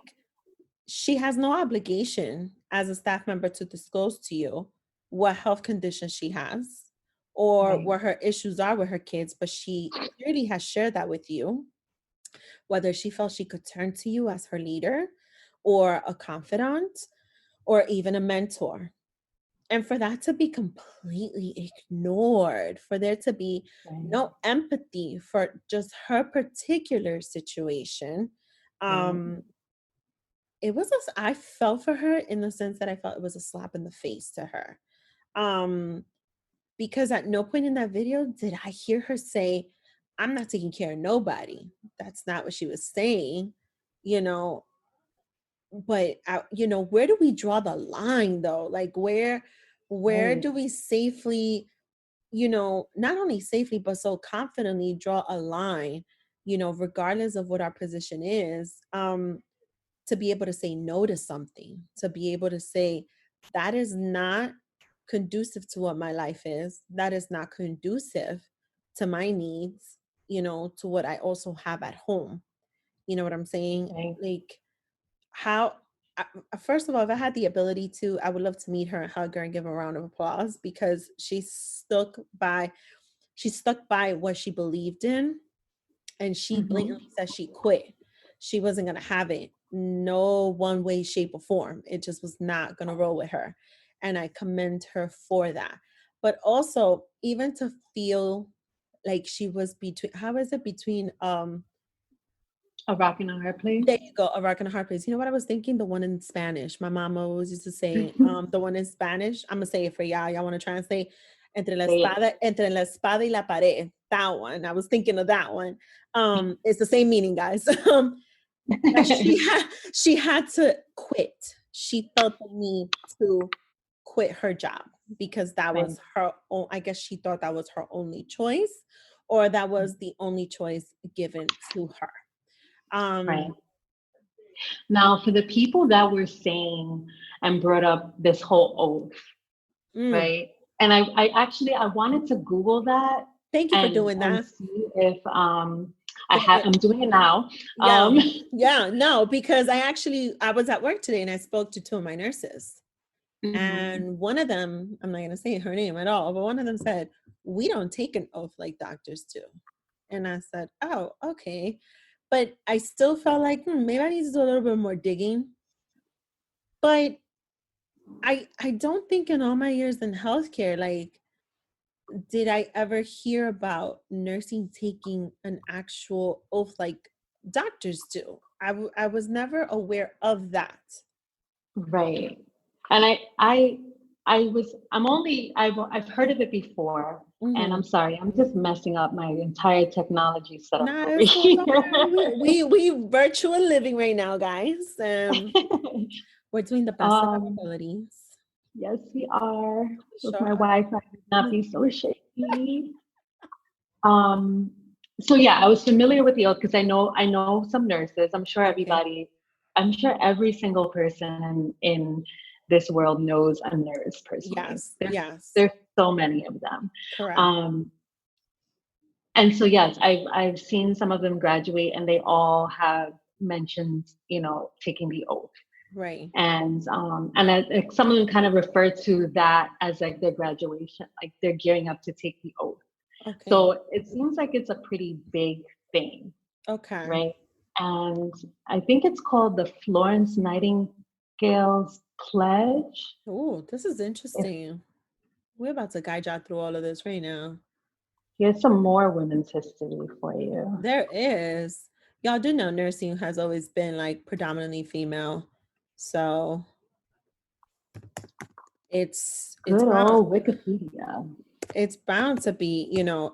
she has no obligation as a staff member to disclose to you what health conditions she has or what her issues are with her kids, but she clearly has shared that with you, whether she felt she could turn to you as her leader or a confidant or even a mentor. And for that to be completely ignored, for there to be no empathy for just her particular situation, it was I felt for her in the sense that I felt it was a slap in the face to her. Because at no point in that video did I hear her say, I'm not taking care of nobody. That's not what she was saying, you know. But, you know, where do we draw the line though? Like where do we safely, you know, not only safely, but so confidently draw a line, you know, regardless of what our position is, to be able to say no to something, to be able to say, that is not conducive to what my life is. That is not conducive to my needs, you know, to what I also have at home. You know what I'm saying? Like first of all, if I had the ability to, I would love to meet her and hug her and give her a round of applause because she stuck by what she believed in, and she blatantly said she quit. She wasn't going to have it. No one way, shape, or form. It just was not going to roll with her. And I commend her for that. But also, even to feel like she was between, between a rock and a hard place? There you go, a rock and a hard place. You know what I was thinking? The one in Spanish. My mama always used to say, the one in Spanish. I'm going to say it for y'all. Y'all want to translate? Entre la espada y la pared. That one. I was thinking of that one. It's the same meaning, guys. She had to quit. She felt the need to quit her job because that was her own, I guess she thought that was her only choice, or that was the only choice given to her. Right. Now, for the people that were saying and brought up this whole oath, right? And I wanted to Google that. Thank you for doing that. And see if I'm doing it now. No, because I was at work today and I spoke to 2 of my nurses. And one of them, I'm not going to say her name at all, but one of them said, we don't take an oath like doctors do. And I said, oh, okay. But I still felt like maybe I need to do a little bit more digging. But I don't think in all my years in healthcare, like did I ever hear about nursing taking an actual oath like doctors do. I was never aware of that. Right. And I've heard of it before, and I'm sorry, I'm just messing up my entire technology setup Nah, over it's here. okay. We virtual living right now, guys. We're doing the best of our abilities. Yes, we are. With Sure my are. Wi-Fi not be so shaky. So yeah, I was familiar with the oath because I know some nurses. I'm sure every single person in this world knows a nurse personally. Yes. There's so many of them. Correct. And so yes, I've seen some of them graduate, and they all have mentioned, taking the oath. Right. And some of them kind of refer to that as like their graduation, like they're gearing up to take the oath. Okay. So it seems like it's a pretty big thing. Okay. Right. And I think it's called the Florence Nightingale's Pledge. Oh, this is interesting. We're about to guide y'all through all of this right now. Here's some more women's history for you. There is. Y'all do know nursing has always been like predominantly female. So it's good old Wikipedia. It's bound to be,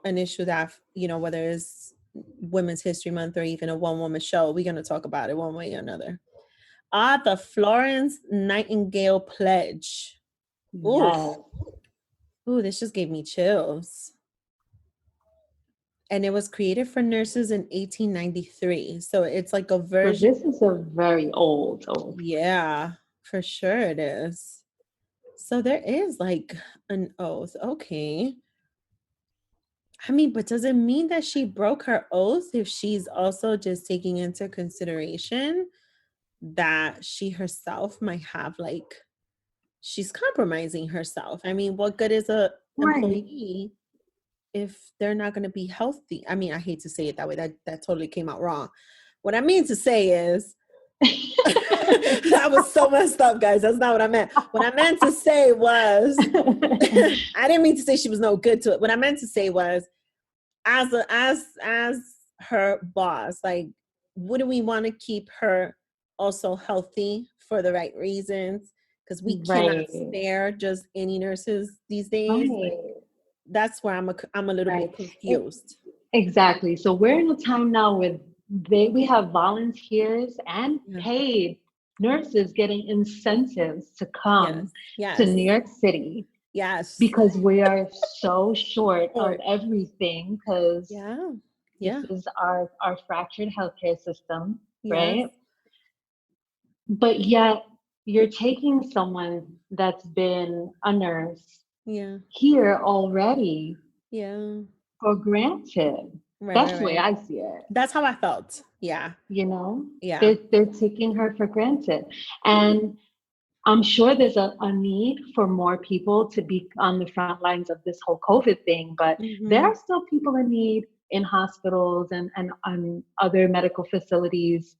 an issue that, whether it's Women's History Month or even a one-woman show, we're going to talk about it one way or another. The Florence Nightingale Pledge. Yes. Ooh, this just gave me chills. And it was created for nurses in 1893. So it's like a version. So this is a very old oath. Yeah, for sure it is. So there is like an oath. Okay. I mean, but does it mean that she broke her oath if she's also just taking into consideration that she herself might have she's compromising herself? I mean, what good is a employee if they're not going to be healthy? I mean, I hate to say it that way. That totally came out wrong. What I mean to say is that was so messed up, guys. That's not what I meant. What I meant to say was I didn't mean to say she was no good to it. What I meant to say was as her boss, wouldn't we want to keep her also healthy for the right reasons? Because we cannot spare just any nurses these days. That's where I'm a little bit confused. Exactly. So we're in a time now where we have volunteers and paid nurses getting incentives to come to New York City. Yes. Because we are so short of everything, because this is our fractured healthcare system, right? But yet you're taking someone that's been a nurse here already for granted. That's the way I see it. That's how I felt. Yeah. They're taking her for granted. And I'm sure there's a need for more people to be on the front lines of this whole COVID thing, but there are still people in need in hospitals and other medical facilities.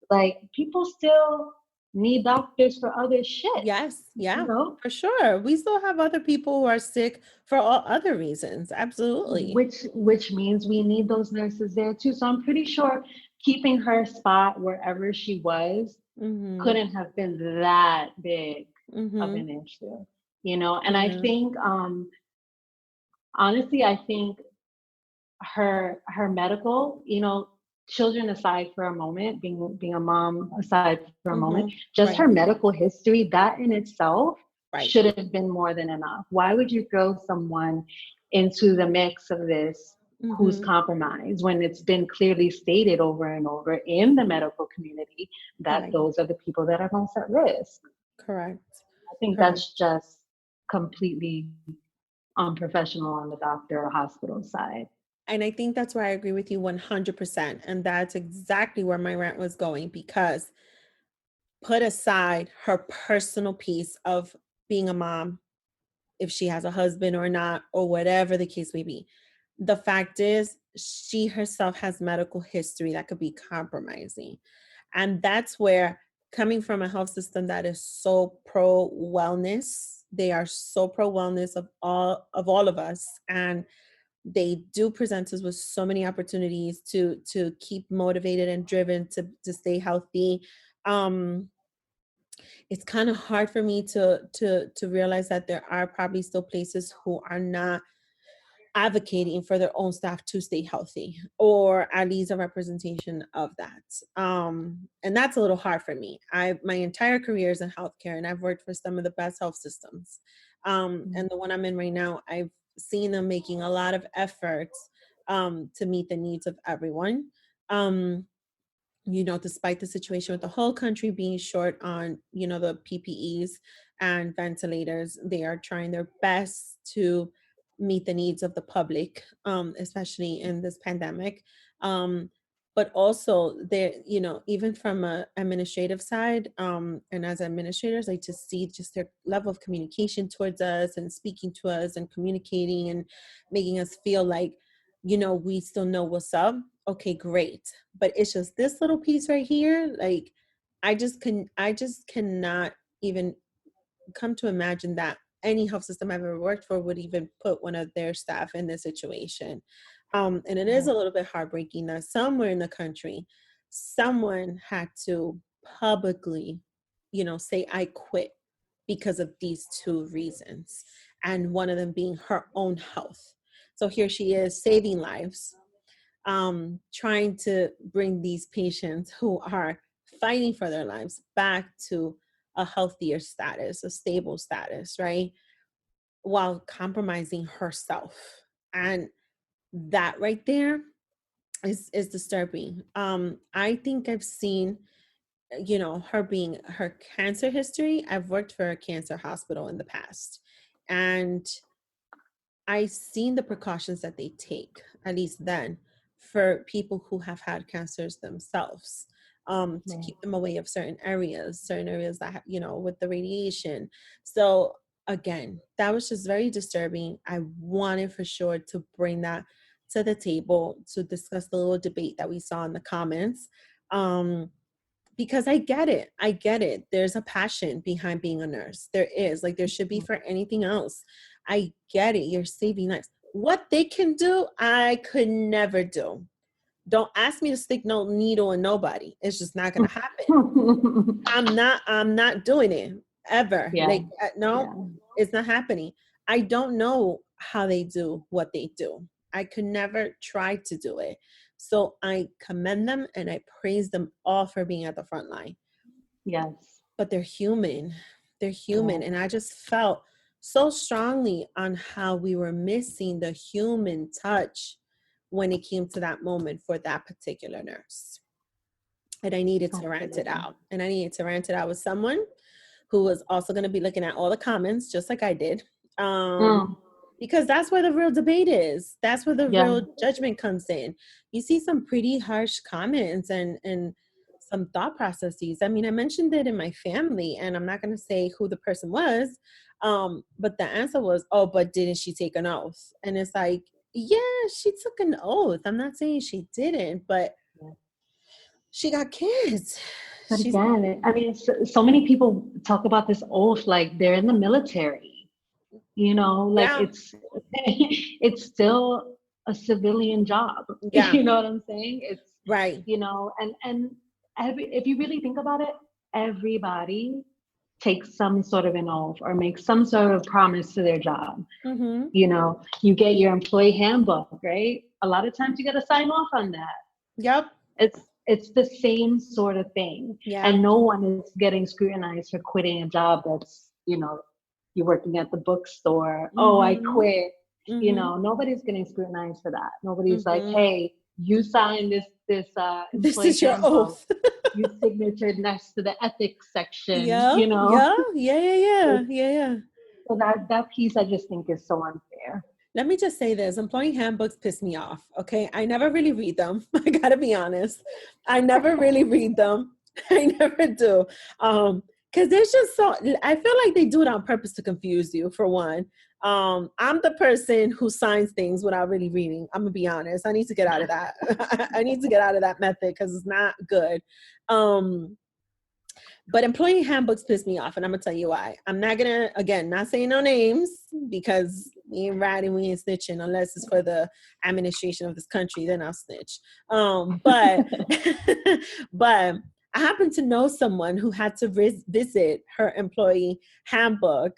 Like, people still need doctors for other shit. Yes. Yeah, for sure. We still have other people who are sick for all other reasons. Absolutely. Which means we need those nurses there too. So I'm pretty sure keeping her spot wherever she was couldn't have been that big of an issue, and I think honestly, I think her medical, children aside for a moment, being a mom aside for a moment, just her medical history, that in itself should have been more than enough. Why would you throw someone into the mix of this who's compromised when it's been clearly stated over and over in the medical community that those are the people that are most at risk? Correct. I think that's just completely unprofessional on the doctor or hospital side. And I think that's where I agree with you 100%. And that's exactly where my rant was going, because put aside her personal piece of being a mom, if she has a husband or not, or whatever the case may be. The fact is, she herself has medical history that could be compromising. And that's where coming from a health system that is so pro wellness. They are so pro wellness of all of us, and they do present us with so many opportunities to keep motivated and driven to stay healthy. It's kind of hard for me to realize that there are probably still places who are not advocating for their own staff to stay healthy, or at least a representation of that. And that's a little hard for me. My entire career is in healthcare, and I've worked for some of the best health systems. And the one I'm in right now, I've seen them making a lot of efforts to meet the needs of everyone. Despite the situation with the whole country being short on, the PPEs and ventilators, they are trying their best to meet the needs of the public, especially in this pandemic. But also there, even from an administrative side, and as administrators, I just see just their level of communication towards us and speaking to us and communicating and making us feel like, we still know what's up. Okay, great. But it's just this little piece right here. Like, I just cannot even come to imagine that any health system I've ever worked for would even put one of their staff in this situation. And it is a little bit heartbreaking that somewhere in the country, someone had to publicly, say, I quit because of these two reasons. And one of them being her own health. So here she is saving lives, trying to bring these patients who are fighting for their lives back to a healthier status, a stable status, right? While compromising herself. And that right there is disturbing. I think I've seen, her cancer history. I've worked for a cancer hospital in the past, and I've seen the precautions that they take, at least then, for people who have had cancers themselves, to keep them away of certain areas that, with the radiation. So again, that was just very disturbing. I wanted for sure to bring that to the table to discuss the little debate that we saw in the comments. Because I get it. There's a passion behind being a nurse. There is, like there should be for anything else. I get it. You're saving lives. What they can do, I could never do. Don't ask me to stick no needle in nobody. It's just not going to happen. I'm not doing it ever. Yeah. It's not happening. I don't know how they do what they do. I could never try to do it. So I commend them and I praise them all for being at the front line. Yes. But they're human. And I just felt so strongly on how we were missing the human touch when it came to that moment for that particular nurse. And I needed to rant it out. And I needed to rant it out with someone who was also going to be looking at all the comments, just like I did. Because that's where the real debate is. That's where the real judgment comes in. You see some pretty harsh comments and some thought processes. I mean, I mentioned it in my family, and I'm not going to say who the person was, but the answer was, oh, but didn't she take an oath? And it's like, yeah, she took an oath. I'm not saying she didn't, but she got kids. But again, I mean, so many people talk about this oath like they're in the military. It's still a civilian job. Yeah. You know what I'm saying? It's right. And if you really think about it, everybody takes some sort of an oath or makes some sort of promise to their job. Mm-hmm. You get your employee handbook, right? A lot of times you got to sign off on that. Yep. It's the same sort of thing. Yeah. And no one is getting scrutinized for quitting a job that's, you're working at the bookstore. Mm-hmm. Oh, I quit. Mm-hmm. Nobody's getting scrutinized for that. Nobody's like, hey, you signed this is your oath. You signatured next to the ethics section. Yeah. Yeah. So that piece I just think is so unfair. Let me just say this. Employee handbooks piss me off. Okay. I never really read them. I gotta be honest. I never really read them. I never do. Because there's just I feel like they do it on purpose to confuse you, for one. I'm the person who signs things without really reading. I'm going to be honest. I need to get out of that. I need to get out of that method because it's not good. But employee handbooks piss me off, and I'm gonna tell you why. I'm not gonna, again, not saying no names, because we ain't riding, we ain't snitching, unless it's for the administration of this country, then I'll snitch. But but I happen to know someone who had to visit her employee handbook.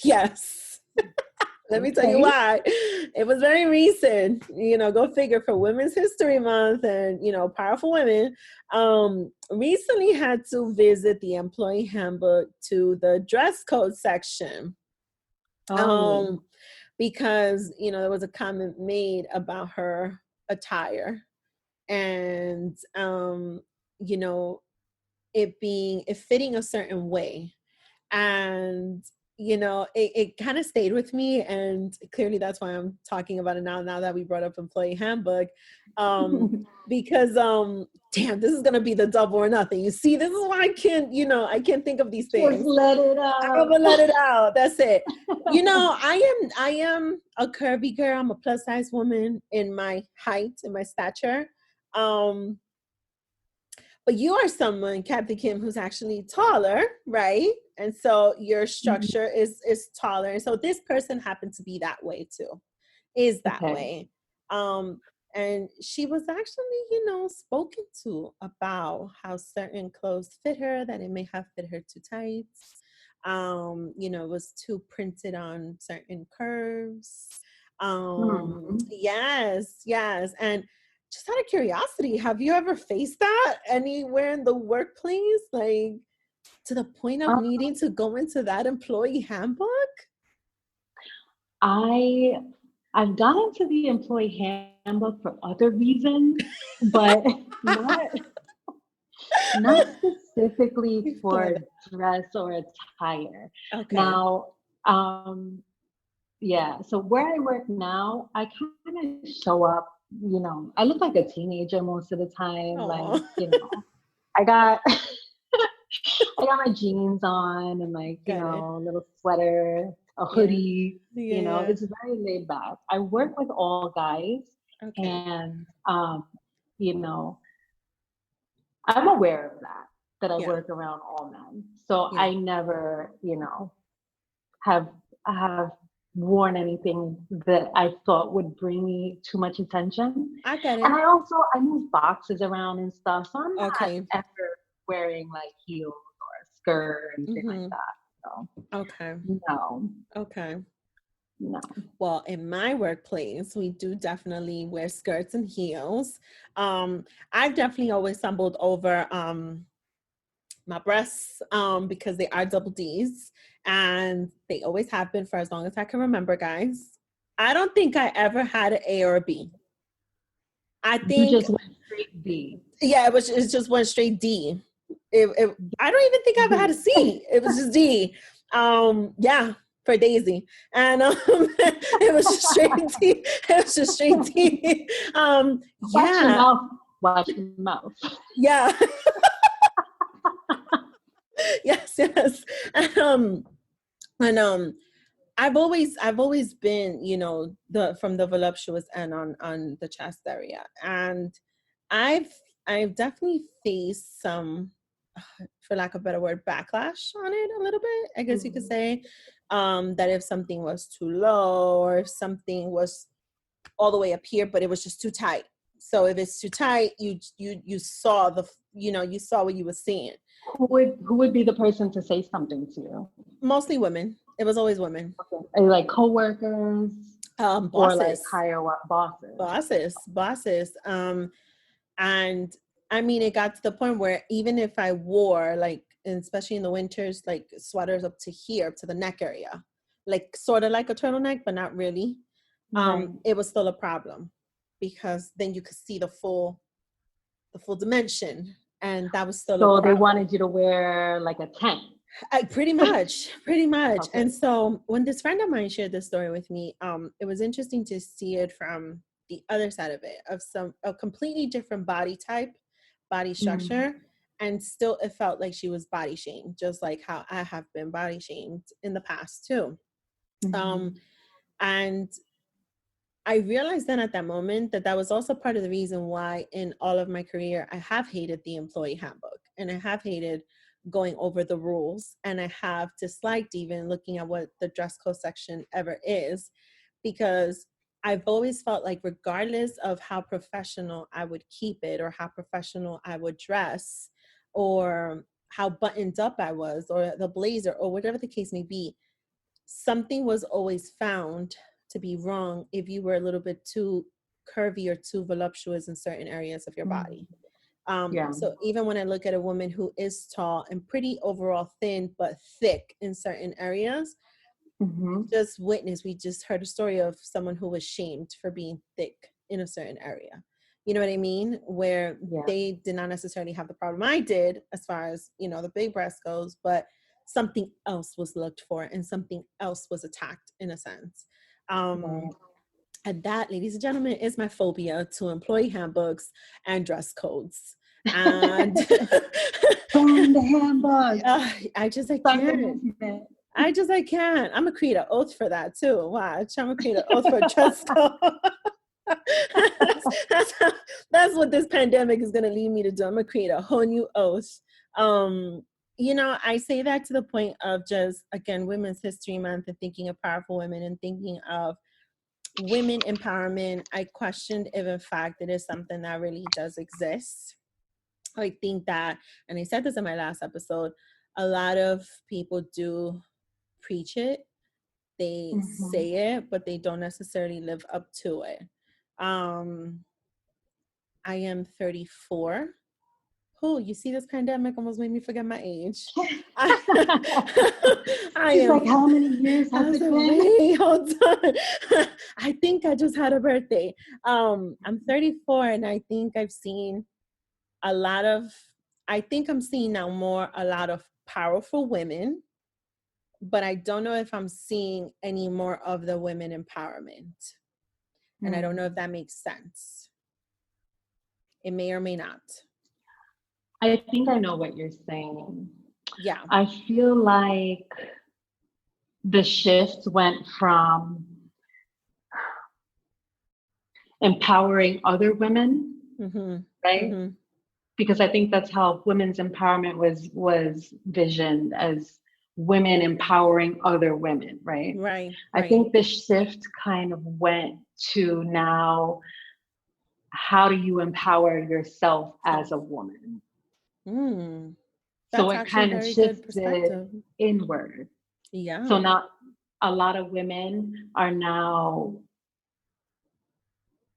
Yes. Let me tell you why. It was very recent, go figure, for Women's History Month and, powerful women, recently had to visit the employee handbook to the dress code section. Because, there was a comment made about her attire and, it fitting a certain way. And it kind of stayed with me, and clearly that's why I'm talking about it now that we brought up employee handbook, because damn, this is gonna be the double or nothing. You see, this is why I can't think of these things. Just let it out. I'm gonna let it out. That's it. I am a curvy girl. I'm a plus size woman in my height, in my stature. But you are someone, Captain Kim, who's actually taller, right? And so your structure is taller. And so this person happened to be that way too, is that way. And she was actually, spoken to about how certain clothes fit her, that it may have fit her too tight. It was too printed on certain curves. Yes. And just out of curiosity, have you ever faced that anywhere in the workplace? Like, to the point of needing to go into that employee handbook? I've gone into the employee handbook for other reasons, but not specifically for dress or attire. Okay. Now, so where I work now, I kind of show up, I look like a teenager most of the time. Aww. Like, I got my jeans on and a little sweater, a hoodie, it's very laid back. I work with all guys, and, I'm aware of that I work around all men. So I never, have worn anything that I thought would bring me too much attention. I get it. And I move boxes around and stuff, so I'm not ever wearing like heels or a skirt and things like that. So No. Well, in my workplace, we do definitely wear skirts and heels. I've definitely always stumbled over my breasts because they are double D's, and they always have been for as long as I can remember, guys. I don't think I ever had an A or a B. I think you just went straight D. Yeah, it just went straight D. I don't even think I ever had a C. It was just D. For Daisy. And it was just straight D. It was just straight D. Watch your mouth. Yeah. Yes. And I've always been, from the voluptuous end on the chest area. And I've definitely faced some, for lack of a better word, backlash on it a little bit, I guess you could say. That if something was too low, or if something was all the way up here, but it was just too tight. So if it's too tight, you saw you saw what you were seeing. Who would be the person to say something to you? Mostly women. It was always women. Okay. Are you like coworkers? Bosses. Or like higher bosses? Bosses. And I mean, it got to the point where even if I wore, like, and especially in the winters, like sweaters up to here, up to the neck area, like sort of like a turtleneck, but not really. It was still a problem, because then you could see the full dimension, and that was still a problem. So they wanted you to wear like a tent. Pretty much. Okay. And so when this friend of mine shared this story with me, it was interesting to see it from the other side of it, of a completely different body type, body structure. And still it felt like she was body shamed, just like how I have been body shamed in the past too. And I realized then at that moment that was also part of the reason why in all of my career I have hated the employee handbook. and I have hated going over the rules, and I have disliked even looking at what the dress code section ever is, because I've always felt like regardless of how professional I would keep it, or how professional I would dress, or how buttoned up I was, or the blazer, or whatever the case may be, something was always found to be wrong if you were a little bit too curvy or too voluptuous in certain areas of your body. So even when I look at a woman who is tall and pretty overall, thin but thick in certain areas, we just heard a story of someone who was shamed for being thick in a certain area. You know what I mean? Where they did not necessarily have the problem I did as far as, you know, the big breast goes, but something else was looked for and something else was attacked in a sense. And that, ladies and gentlemen, is my phobia to employee handbooks and dress codes. And burn the handbook. I can't. I'm gonna create an oath for that too. Watch, I'm gonna create an oath for a dress code. that's what this pandemic is gonna lead me to do. I'm gonna create a whole new oath. You know, I say that to the point of just, again, Women's History Month and thinking of powerful women and thinking of women empowerment. I questioned if in fact it is something that really does exist. I think that, and I said this in my last episode, a lot of people do preach it. They say it, but they don't necessarily live up to it. I am 34. Oh, you see, this pandemic almost made me forget my age. She's like, how many years has it been? Hold on. I think I just had a birthday. I'm 34, and I think I'm seeing a lot of powerful women, but I don't know if I'm seeing any more of the women empowerment. And I don't know if that makes sense. It may or may not. I think I know what you're saying. Yeah. I feel like the shift went from empowering other women, right? Because I think that's how women's empowerment was visioned, as women empowering other women, right? Right. I think the shift kind of went to now, how do you empower yourself as a woman? So it kind of shifted inward. Yeah. So now a lot of women are now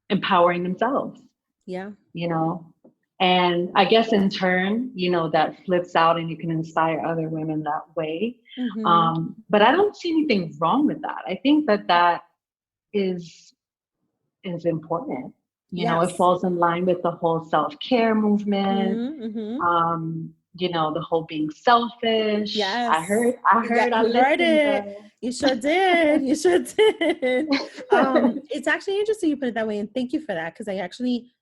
empowering themselves. Yeah. You know, and I guess in turn, you know, that flips out and you can inspire other women that way. But I don't see anything wrong with that. I think that is important. You know, it falls in line with the whole self-care movement. You know, the whole being selfish. Yes. I heard it. You sure did. It's actually interesting you put it that way, and thank you for that, because I actually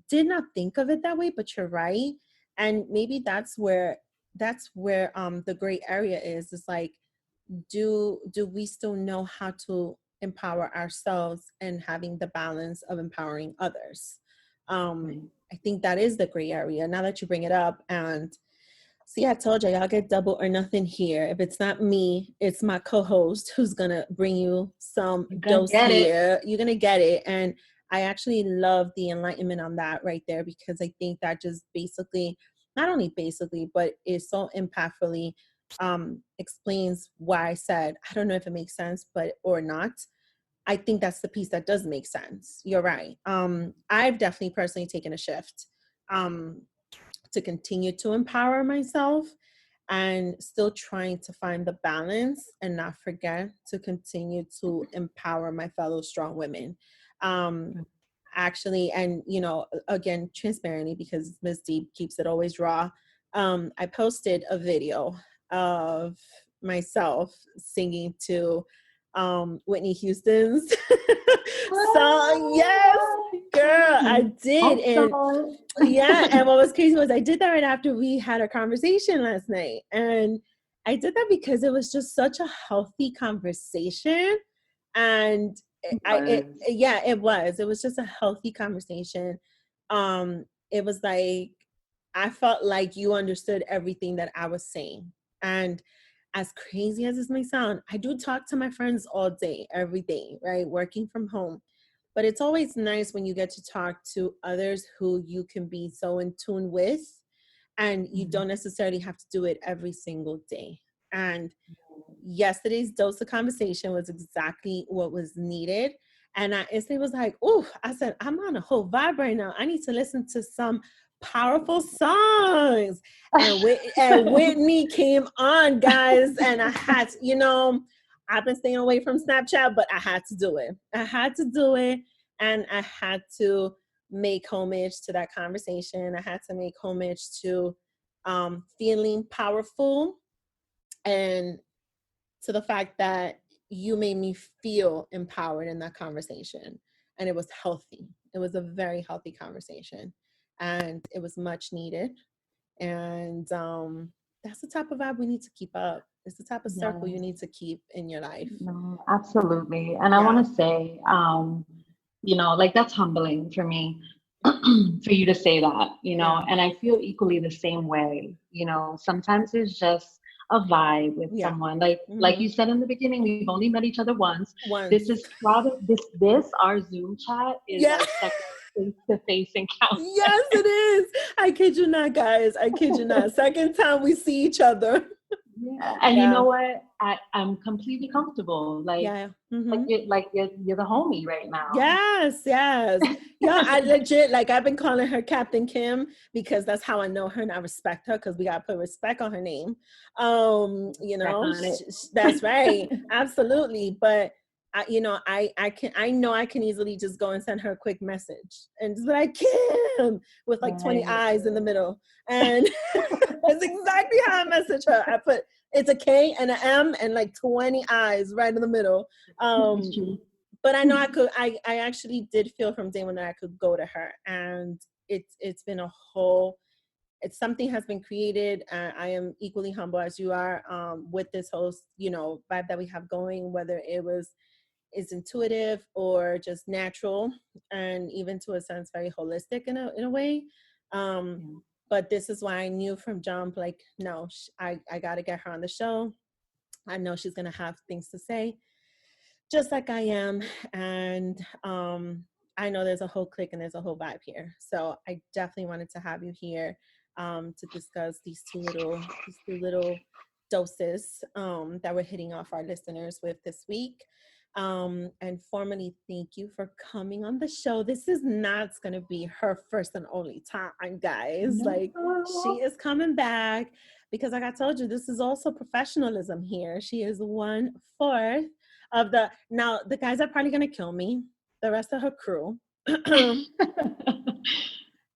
did not think of it that way, but you're right. And maybe that's where the gray area is. It's like, do we still know how to empower ourselves and having the balance of empowering others? I think that is the gray area, now that you bring it up. And see, I told you, y'all get double or nothing here. If it's not me, it's my co-host who's gonna bring you some dose here. You're gonna get it. And I actually love the enlightenment on that right there, because I think that just not only basically, but it so impactfully explains why I said, I don't know if it makes sense, or not. I think that's the piece that does make sense. You're right. I've definitely personally taken a shift to continue to empower myself, and still trying to find the balance and not forget to continue to empower my fellow strong women. Actually, and you know, again, transparently, because Ms. Deep keeps it always raw, I posted a video of myself singing to Whitney Houston's song. Yes, girl, I did. And yeah, and what was crazy was I did that right after we had a conversation last night. And I did that because it was just such a healthy conversation. And it was just a healthy conversation. It was like, I felt like you understood everything that I was saying. And as crazy as this may sound, I do talk to my friends all day, every day, right? Working from home. But it's always nice when you get to talk to others who you can be so in tune with, and you don't necessarily have to do it every single day. And yesterday's dose of conversation was exactly what was needed. And I instantly was like, oh, I said, I'm on a whole vibe right now. I need to listen to some powerful songs. And Whitney came on, guys. And I had to, you know, I've been staying away from Snapchat, but I had to do it. I had to do it. And I had to make homage to that conversation. I had to make homage to feeling powerful, and to the fact that you made me feel empowered in that conversation. And it was healthy. It was a very healthy conversation, and it was much needed. And that's the type of vibe we need to keep up. It's the type of circle you need to keep in your life. No, absolutely. And I want to say, you know, like, that's humbling for me for you to say that, you know, and I feel equally the same way. You know, sometimes it's just a vibe with someone. Like you said in the beginning, we've only met each other once. This is probably this our Zoom chat is our second face-to-face encounter. Yes, it is. I kid you not, guys. I kid you not. Second time we see each other. And you know what? I'm completely comfortable. Like, like you're the homie right now. Yes. Yeah, I legit, like, I've been calling her Captain Kim because that's how I know her and I respect her, because we got to put respect on her name. You know, that's right. Absolutely. But I know I can easily just go and send her a quick message and just be like, Kim, with like 20 eyes in the middle. And that's exactly how I message her. I put, it's a K and an M and like 20 eyes right in the middle. But I know I actually did feel from day one that I could go to her, and it's been something has been created. I am equally humble as you are with this whole, you know, vibe that we have going, whether it's intuitive or just natural, and even to a sense very holistic in a way. But this is why I knew from jump, like, no, I got to get her on the show. I know she's going to have things to say, just like I am. And I know there's a whole clique and there's a whole vibe here. So I definitely wanted to have you here to discuss these two little doses that we're hitting off our listeners with this week. And formally thank you for coming on the show. This is not going to be her first and only time, guys. No. Like, she is coming back because, like I told you, this is also professionalism here. She is 1/4 of now the guys are probably going to kill me, the rest of her crew.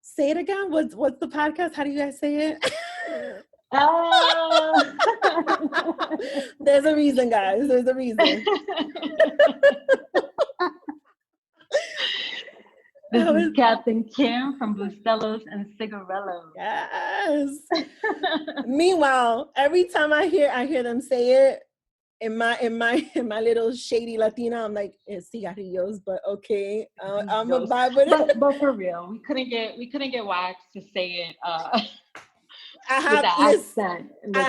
Say it again. What's the podcast? How do you guys say it? There's a reason, guys. There's a reason. This is Captain Kim from Bustelos and Cigarillos. Yes. Meanwhile, every time I hear them say it in my little shady Latina, I'm like, it's Cigarillos, but okay, I'm a vibe with it. But for real, we couldn't get Wax to say it. I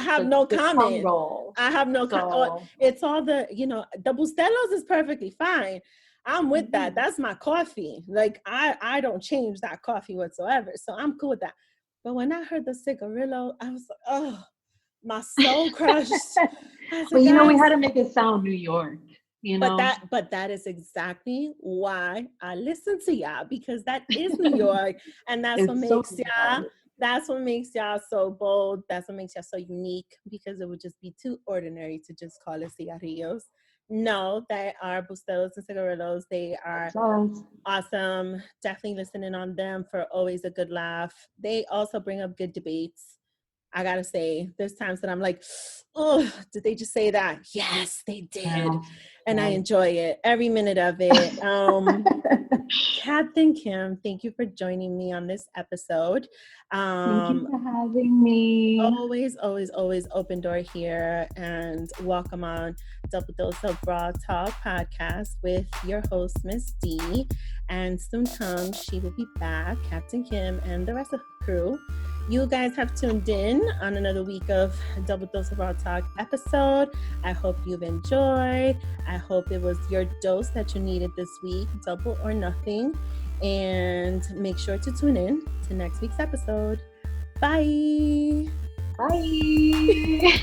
have no comment. It's all the, you know, the Bustelos is perfectly fine. I'm with that. That's my coffee. Like, I don't change that coffee whatsoever. So I'm cool with that. But when I heard the Cigarillo, I was like, oh, my soul crushed. Well, you know, we had to make it sound New York. You know? But that is exactly why I listen to y'all, because that is New York, and that's what makes y'all. That's what makes y'all so bold. That's what makes y'all so unique, because it would just be too ordinary to just call it Cigarillos. No, they are Bustelos and Cigarillos. They are awesome. Definitely listening on them for always a good laugh. They also bring up good debates. I gotta say, there's times that I'm like, oh, did they just say that? Yes, they did. Yeah. And I enjoy it, every minute of it. Captain Kim, thank you for joining me on this episode. Thank you for having me. Always open door here, and welcome on Double Dose of Raw Talk podcast with your host, Miss D. And soon come, she will be back, Captain Kim and the rest of the crew. You guys have tuned in on another week of Double Dose of Our Talk episode. I hope you've enjoyed. I hope it was your dose that you needed this week, double or nothing. And make sure to tune in to next week's episode. Bye. Bye.